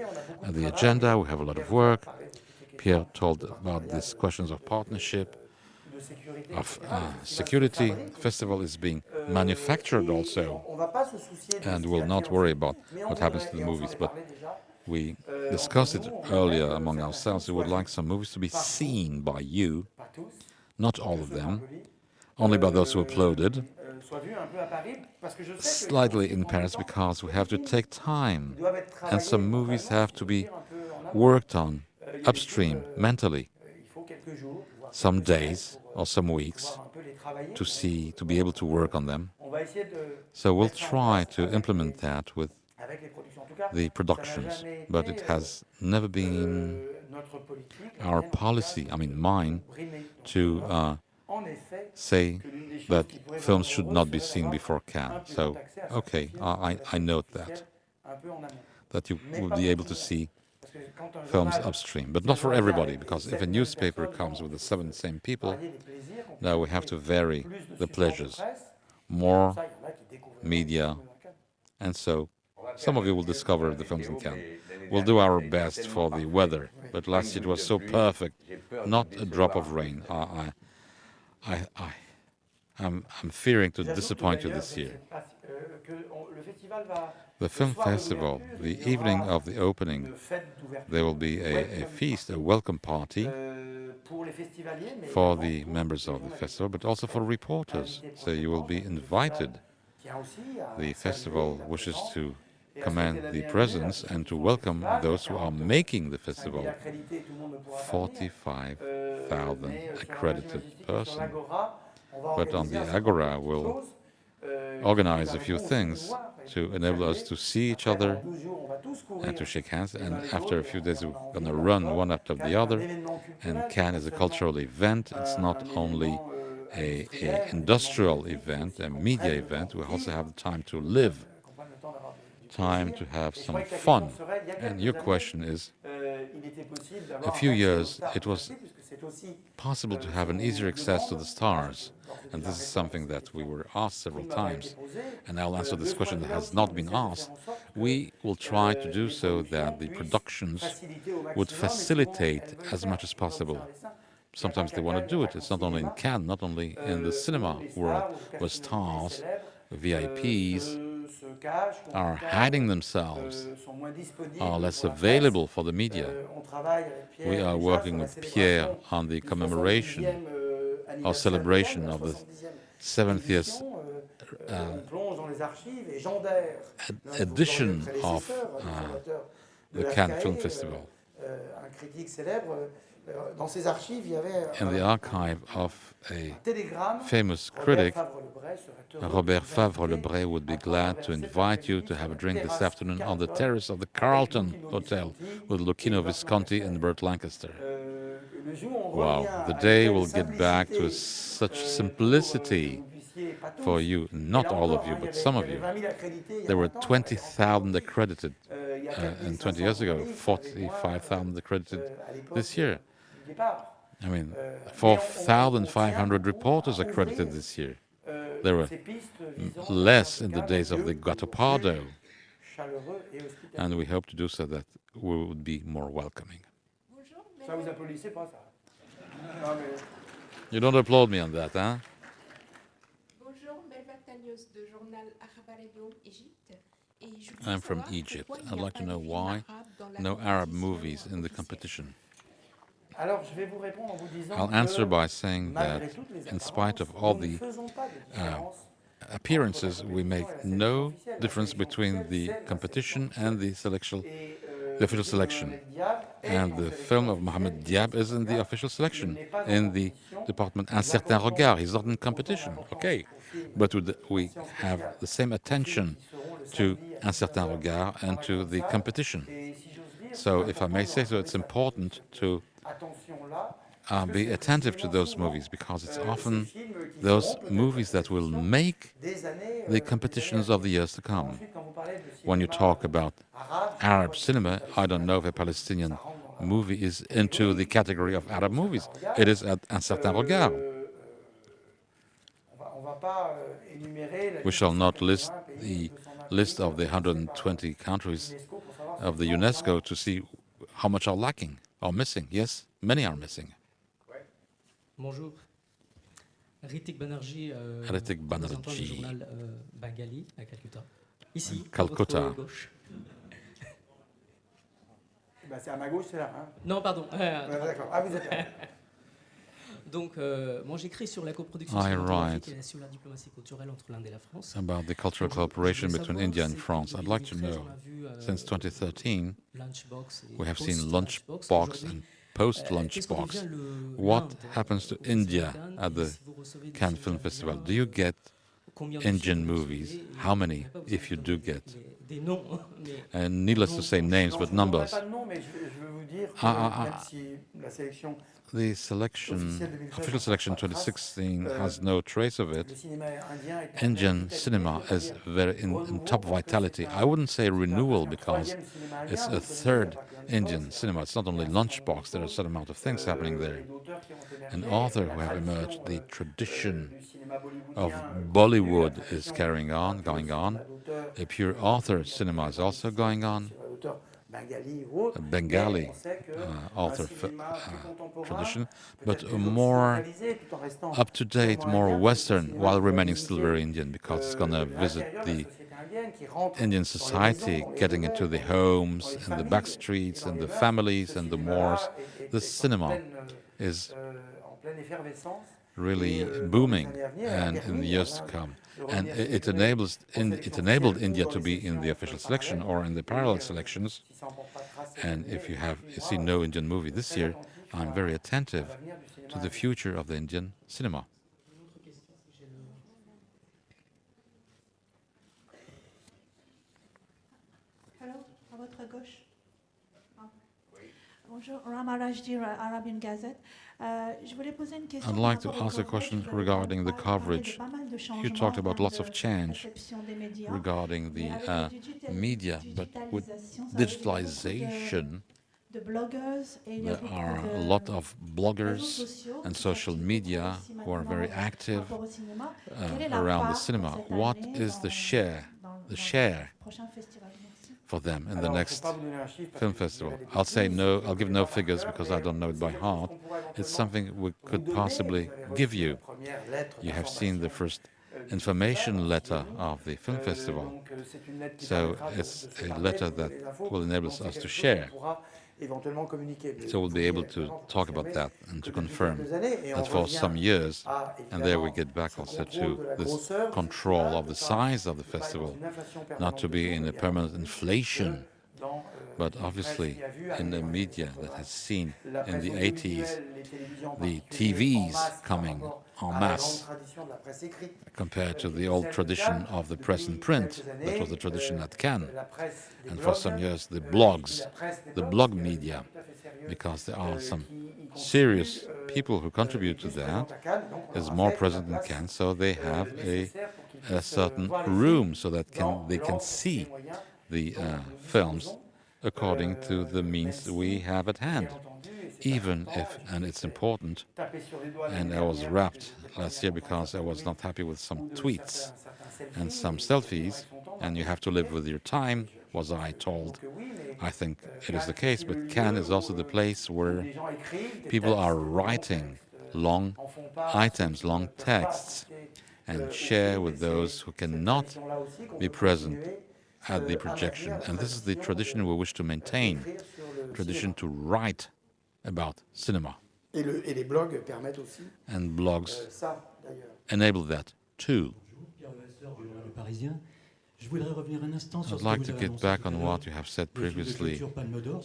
agenda, we have a lot of work. Pierre told about these questions of partnership, de sécurité, of security. The festival is being manufactured also, on va pas se soucier de and ce we'll qui a not été worry en about Mais on what happens to voudrait, the et on s'en movies, est but parlé déjà, we discussed it earlier among ourselves. We would like some movies to be seen by you, pas tous, not all of ceux qui ont them, applaudi, only by those who uploaded, soient vus un peu à Paris, parce que je sais que slightly in Paris, because we have to take time, doivent être and travaillés some movies mentalement, have to be un peu en amont. worked on upstream, mentally, Il faut quelques jours, voire some quelques semaines days pour or some weeks pouvoir un peu les travailler. to see, to be able to work on them. On va essayer de So we'll mettre en try place to avec implement les- that with avec les productions. En tout cas, the ça n'a productions, jamais but été, it has never been notre politique, our en tout cas, policy, I mean mine, brimer. Donc, to en effet, say que l'une des choses that qui pourrait films nous should rendre not heureux, be c'est seen d'avoir before un Cannes. plus So, grand accès à certains okay, films I note that, un peu en amont. that you Mais will pas be pour able tout to le monde. see Parce que quand un films journal upstream, but not for everybody, because if a newspaper comes with the 7 same people, variait les plaisirs, on peut now we have to vary plus de the support de pleasures, presse, more ça, il y en a qui découvrent media, dans Cannes. and so some of you will discover the films in Cannes. We'll do our best for the weather, but last year it was so perfect, not a drop of rain. I'm fearing to J'ajoute disappoint you d'ailleurs, this je ne year. sais pas si, que le festival va, The film soir de festival, l'ouverture, the il y evening aura of the opening, une fête d'ouverture, there will be a welcome feast, a welcome party pour les festivaliers, mais for également the pour members les of the journalistes. festival, but also for reporters. So you will be invited. Tient aussi à The saluer festival la wishes présence to et à command souhaiter la the bienvenue presence à ceux and qui to font le welcome festival. those who are 40 making the 000 festival. accrédités, tout le monde ne pourra pas venir. 45,000 Mais sur la page accredited humanistique et sur persons. l'Agora, on va But on organiser the un certain Agora nombre de will choses, qui organize a nous few permettront aussi de things voir et to de enable us saluer. to see each Après, other pendant 12 jours, on va tous courir and to shake hands. les uns And les after a autres, few et days, on we're a envie going to là run encore. one after Cannes the est un other. événement culturel, And Cannes is a pas cultural event. seulement It's un not only événement, a industrial event, a media event. We also have time to live, time to have some fun. And your question is, a few years it was possible to have an easier access to the stars, and this is something that we were asked several times, and I'll answer this question that has not been asked. We will try to do so that the productions would facilitate as much as possible. Sometimes they want to do it. It's not only in Cannes, not only in the cinema world, where stars, VIPs are hiding themselves, are less available for the media. We are working with Pierre on the commemoration or celebration of the 70th edition of the Cannes Film Festival. In the archive of a famous critic, Robert Favre-Lebray would be glad to invite you to have a drink this afternoon on the terrace of the Carlton Hotel with Lucchino Visconti and Burt Lancaster. Wow, the day will get back to such simplicity for you, not all of you, but some of you. There were 20,000 accredited and 20 years ago, 45,000 accredited this year. I mean, 4,500 reporters accredited this year. There were less in the days of the Gattopardo, and we hope to do so that we would be more welcoming. You don't applaud me on that, huh? I'm from Egypt. I'd like to know why no Arab movies in the competition. I'll answer by saying that in spite of all the appearances, we make no difference between the competition and the selection, the official selection. And the film of Mohamed Diab is in the official selection, in the department Un Certain Regard. He's not in competition, okay. But we have the same attention to Un Certain Regard and to the competition. So, if I may say so, it's important to be attentive to those movies, because it's often those movies that will make the competitions of the years to come. When you talk about Arab cinema, I don't know if a Palestinian movie is into the category of Arab movies. It is at Un Certain Regard. We shall not list the list of the 120 countries of the UNESCO to see how much are lacking or missing. Yes, many are missing. Bonjour. Ritik Banerjee, journal Bengali à Calcutta. Ici, Calcutta. à votre gauche. C'est à ma gauche, c'est là. Hein? Non, pardon. D'accord. Ah, vous êtes là. Donc, moi j'écris sur la coproduction cinématographique et sur la diplomatie culturelle entre l'Inde et la France. About the cultural cooperation between India and France. I'd like to know, since 2013, we have seen Lunchbox and post-Lunchbox. What happens to India at the Cannes Film Festival? Do you get Indian movies? How many, if you do get? And needless to say names, but numbers. The selection, official selection 2016 has no trace of it. Indian cinema is very in top vitality. I wouldn't say renewal, because it's a third Indian cinema. It's not only Lunchbox, there are a certain amount of things happening there. An author who have emerged, the tradition of Bollywood is going on. A pure author cinema is also going on. A Bengali author tradition, but a more up-to-date, more Western, while remaining still very Indian, because it's going to visit the Indian society, getting into the homes and the back streets and the families and the moors. The cinema is really booming, and in the years to come. And it enabled India to be in the official selection or in the parallel selections. And if you see no Indian movie this year, I'm very attentive to the future of the Indian cinema. Hello, à votre gauche. Bonjour, Rama Rajdi, Arabian Gazette. I'd like to ask a question regarding the coverage. You talked about lots of change regarding the media, but with digitalization, there are a lot of bloggers and social media who are very active around the cinema. What is the share for them in the next film festival? I'll say no, I'll give no figures because I don't know it by heart. It's something we could possibly give you. You have seen the first information letter of the film festival. So it's a letter that will enable us to share. So we'll be able to talk about that and to confirm that for some years, and there we get back also to this control of the size of the festival, not to be in a permanent inflation, but obviously in the media that has seen in the 80s the TVs coming en masse compared to the old tradition of the press and print. That was the tradition at Cannes. And for some years the blogs, the blog media, because there are some serious people who contribute to that, is more present in Cannes, so they have a certain room so that they can see the films according to the means we have at hand. Even if, and it's important, and I was rapped last year because I was not happy with some tweets and some selfies, and you have to live with your time, was I told. I think it is the case, but Cannes is also the place where people are writing long items, long texts, and share with those who cannot be present at the projection. And this is the tradition we wish to maintain, tradition to write about cinema. And blogs enable that too. I'd like to get back on what you have said previously.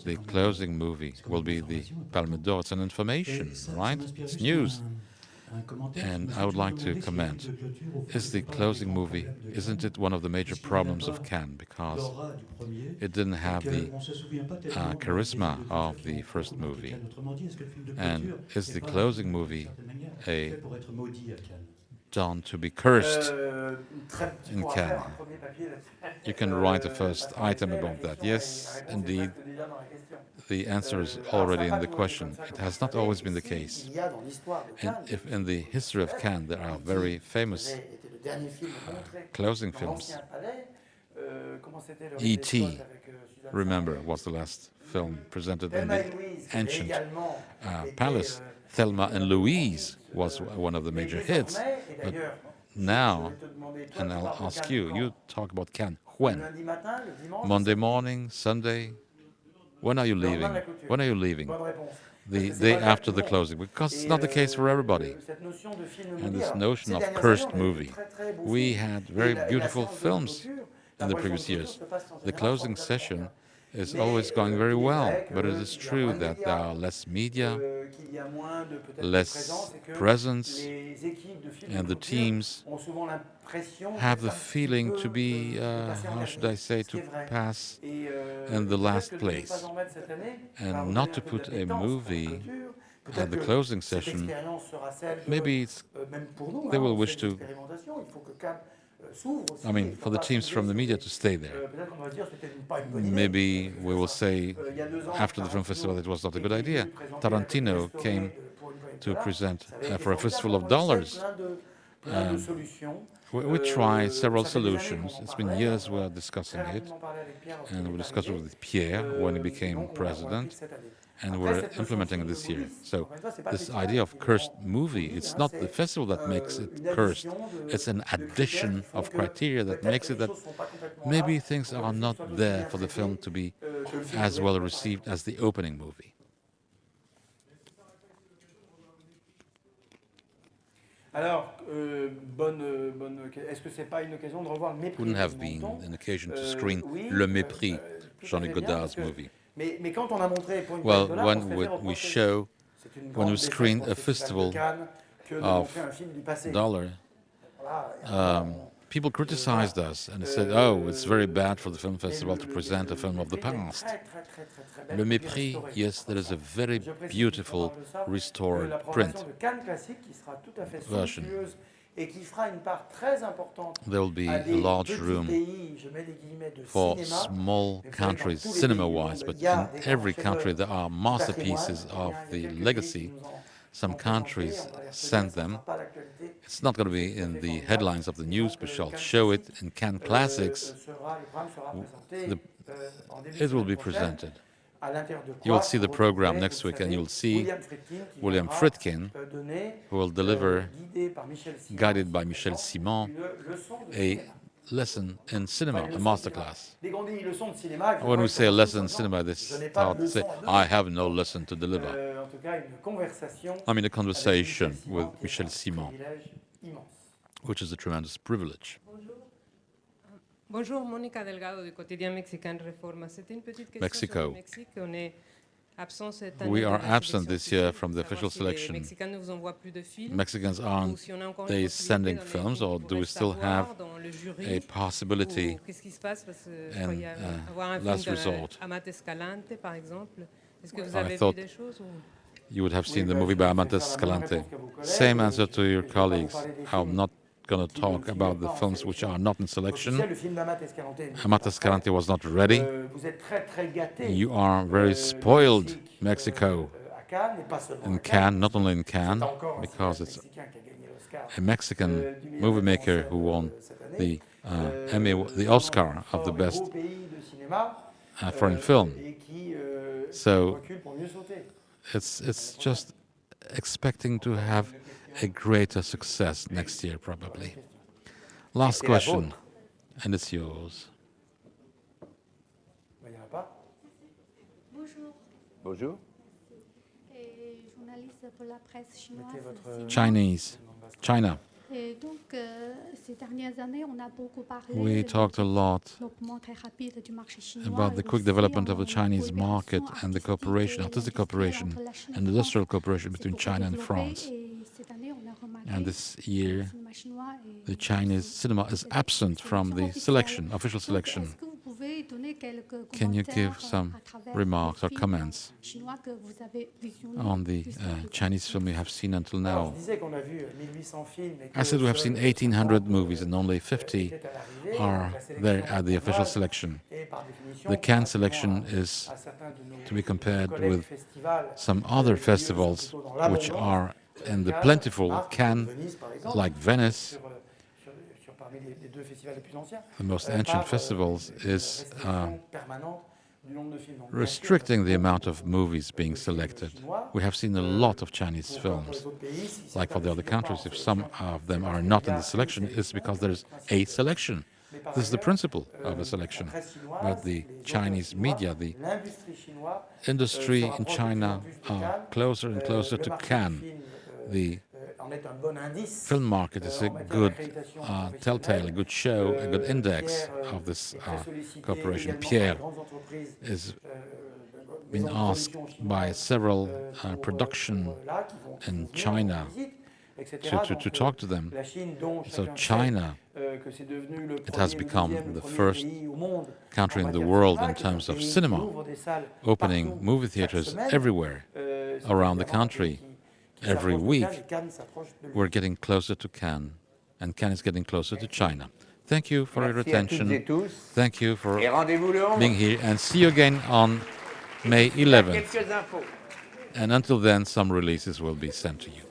The closing movie will be the Palme d'Or. It's an information, right? It's news. And I would like to comment. Is the closing movie, isn't it one of the major problems of Cannes? Because it didn't have the charisma of the first movie. And is the closing movie done to be cursed in Cannes? You can write a first item about that. Yes, indeed. The answer is already in the question. It has not always been the case. And if in the history of Cannes there are very famous closing films, E.T., remember, was the last film presented in the ancient palace. Thelma and Louise was one of the major hits. But now, and I'll ask you, you talk about Cannes. When? Monday morning, Sunday? When are you leaving? When are you leaving? The day after the closing, because it's not the case for everybody. And this notion of cursed movie. We had very beautiful films in the previous years. The closing session is always going very well, but it is true that there are less media, less presence, and the teams have the feeling to be, how should I say, to pass in the last place, and not to put a movie at the closing session. Maybe they will wish to, I mean, for the teams from the media to stay there. Maybe we will say after the film festival that it was not a good idea. Tarantino came to present for a fistful of dollars. We tried several solutions. It's been years we're discussing it, and we discussed it with Pierre when he became president, and we're implementing it this year. So this idea of cursed movie, it's not the festival that makes it cursed. It's an addition of criteria that makes it that maybe things are not there for the film to be as well received as the opening movie. Wouldn't have been an occasion to screen Le Mépris, Jean-Luc Godard's movie. Well, when we screen a festival of dollar, people criticized us and said, oh, it's very bad for the film festival to present a film of the past. Le Mépris, yes, there is a very beautiful restored print version. There will be a large room for small countries, cinema-wise, but in every country there are masterpieces of the legacy. Some countries send them. It's not going to be in the headlines of the news, but shall show it in Cannes Classics. It will be presented. You'll see the program next week, and you'll see William Friedkin, who will deliver, guided by Michel Simon, a lesson in cinema, a masterclass. When we say a lesson in cinema, they start to say, I have no lesson to deliver. I'm in a conversation with Michel Simon, which is a tremendous privilege. Bonjour, Monica Delgado du quotidien mexicain Reforma. C'était une petite question Mexico. sur le Mexique. On est absent cette année. We are de la absent sélection this year film. from the official Savoir si les selection. Mexicains ne vous envoient plus de films, Mexicans ou aren't si on a encore une they possibilité sending dans les films, films or qui do we restent à still voir have dans le jury, a possibility ou qu'est-ce qui se passe parce que and il y a avoir un last film resort? d'Amat Escalante, par exemple. Est-ce que vous I avez vu thought des choses ou... you would have seen the movie by Amat Escalante. Same answer to your colleagues. I'm not going to talk about the films which are not in selection. Amat Escalante was not ready. You are very spoiled, Mexico. In Cannes, not only in Cannes, because it's a Mexican movie maker who won the Emmy, the Oscar of the best foreign film. So it's just expecting to have a greater success next year, probably. Last question, and it's yours. Bonjour. Bonjour. Journaliste pour la presse chinoise. Chinese, China. Et donc, ces dernières années, on a beaucoup parlé We talked a lot développement très rapide du marché chinois about the et quick aussi development of the en Chinese market coopération and the artistique cooperation, et artistic industrielle cooperation entre la Chine et and la industrial France. cooperation C'est between beaucoup China and développé France. et cette année, on a remarqué And this year, que le cinéma chinois est- the Chinese cinema is absent from the selection, official selection. Est-ce que vous pouvez donner quelques Can you give commentaires some à travers remarks or les films comments chinois que vous avez visionnés on the jusqu'à présent? Chinese film you have seen until Alors, now? je disais qu'on a vu 1800 films et que I said we have seen seuls 1,800 50 movies and only 50 étaient à l'arrivée. are La sélection there at the official chinoise selection. est par définition The Cannes comparativement selection à- is à certains de nos to be compared collègues with festivals, some other lieux festivals plutôt dans which l'abondance. are in the Cannes, plentiful Marc, Cannes, Venise, par exemple, like Venice. sur parmi les deux festivals les plus anciens, The most par, ancient festivals une is restriction permanente du nombre de films. Donc, bien sûr, restricting the amount of movies being selected. We have seen a lot of Chinese pour les films. autres pays, si Like for the certains other ne suivent countries, pas if en some sélection, of them c'est are parce not qu'il y in a the selection, une it's because sélection there's principale. a selection. Mais par This is the ailleurs, principle of the la selection. presse chinoise, But the les auteurs Chinese chinois, media, the l'industrie chinoise, industry se in rapproche de China plus en plus de are Cannes. closer and closer Le to marché du Cannes. film, The en est un bon indice, film market is a en matière good d'accréditation telltale, a good show, a good index Pierre, of this est très sollicité cooperation. également par Pierre les grandes entreprises, is maisons been de asked production by chinoises, several pour, production là, qui vont in venir China en visite, etc. to Donc, talk to them. la Chine, dont So chacun China, sait, que c'est devenu le it premier, has le become deuxième, le the premier first pays au monde country en in the matière de world cinéma, in qui est un terms of pays qui cinema, ouvre des salles opening partout movie chaque theaters semaine. everywhere C'est around the évidemment un country. pays qui Every s'approche de week, Cannes, et Cannes s'approche de lui. we're getting closer to Cannes, and Cannes is getting closer to China. Thank you for your Merci à toutes attention. et tous. Thank you for Et rendez-vous le 11. being here, and see you again on May Il y a 11th. quelques infos. And until then, some releases will be sent to you.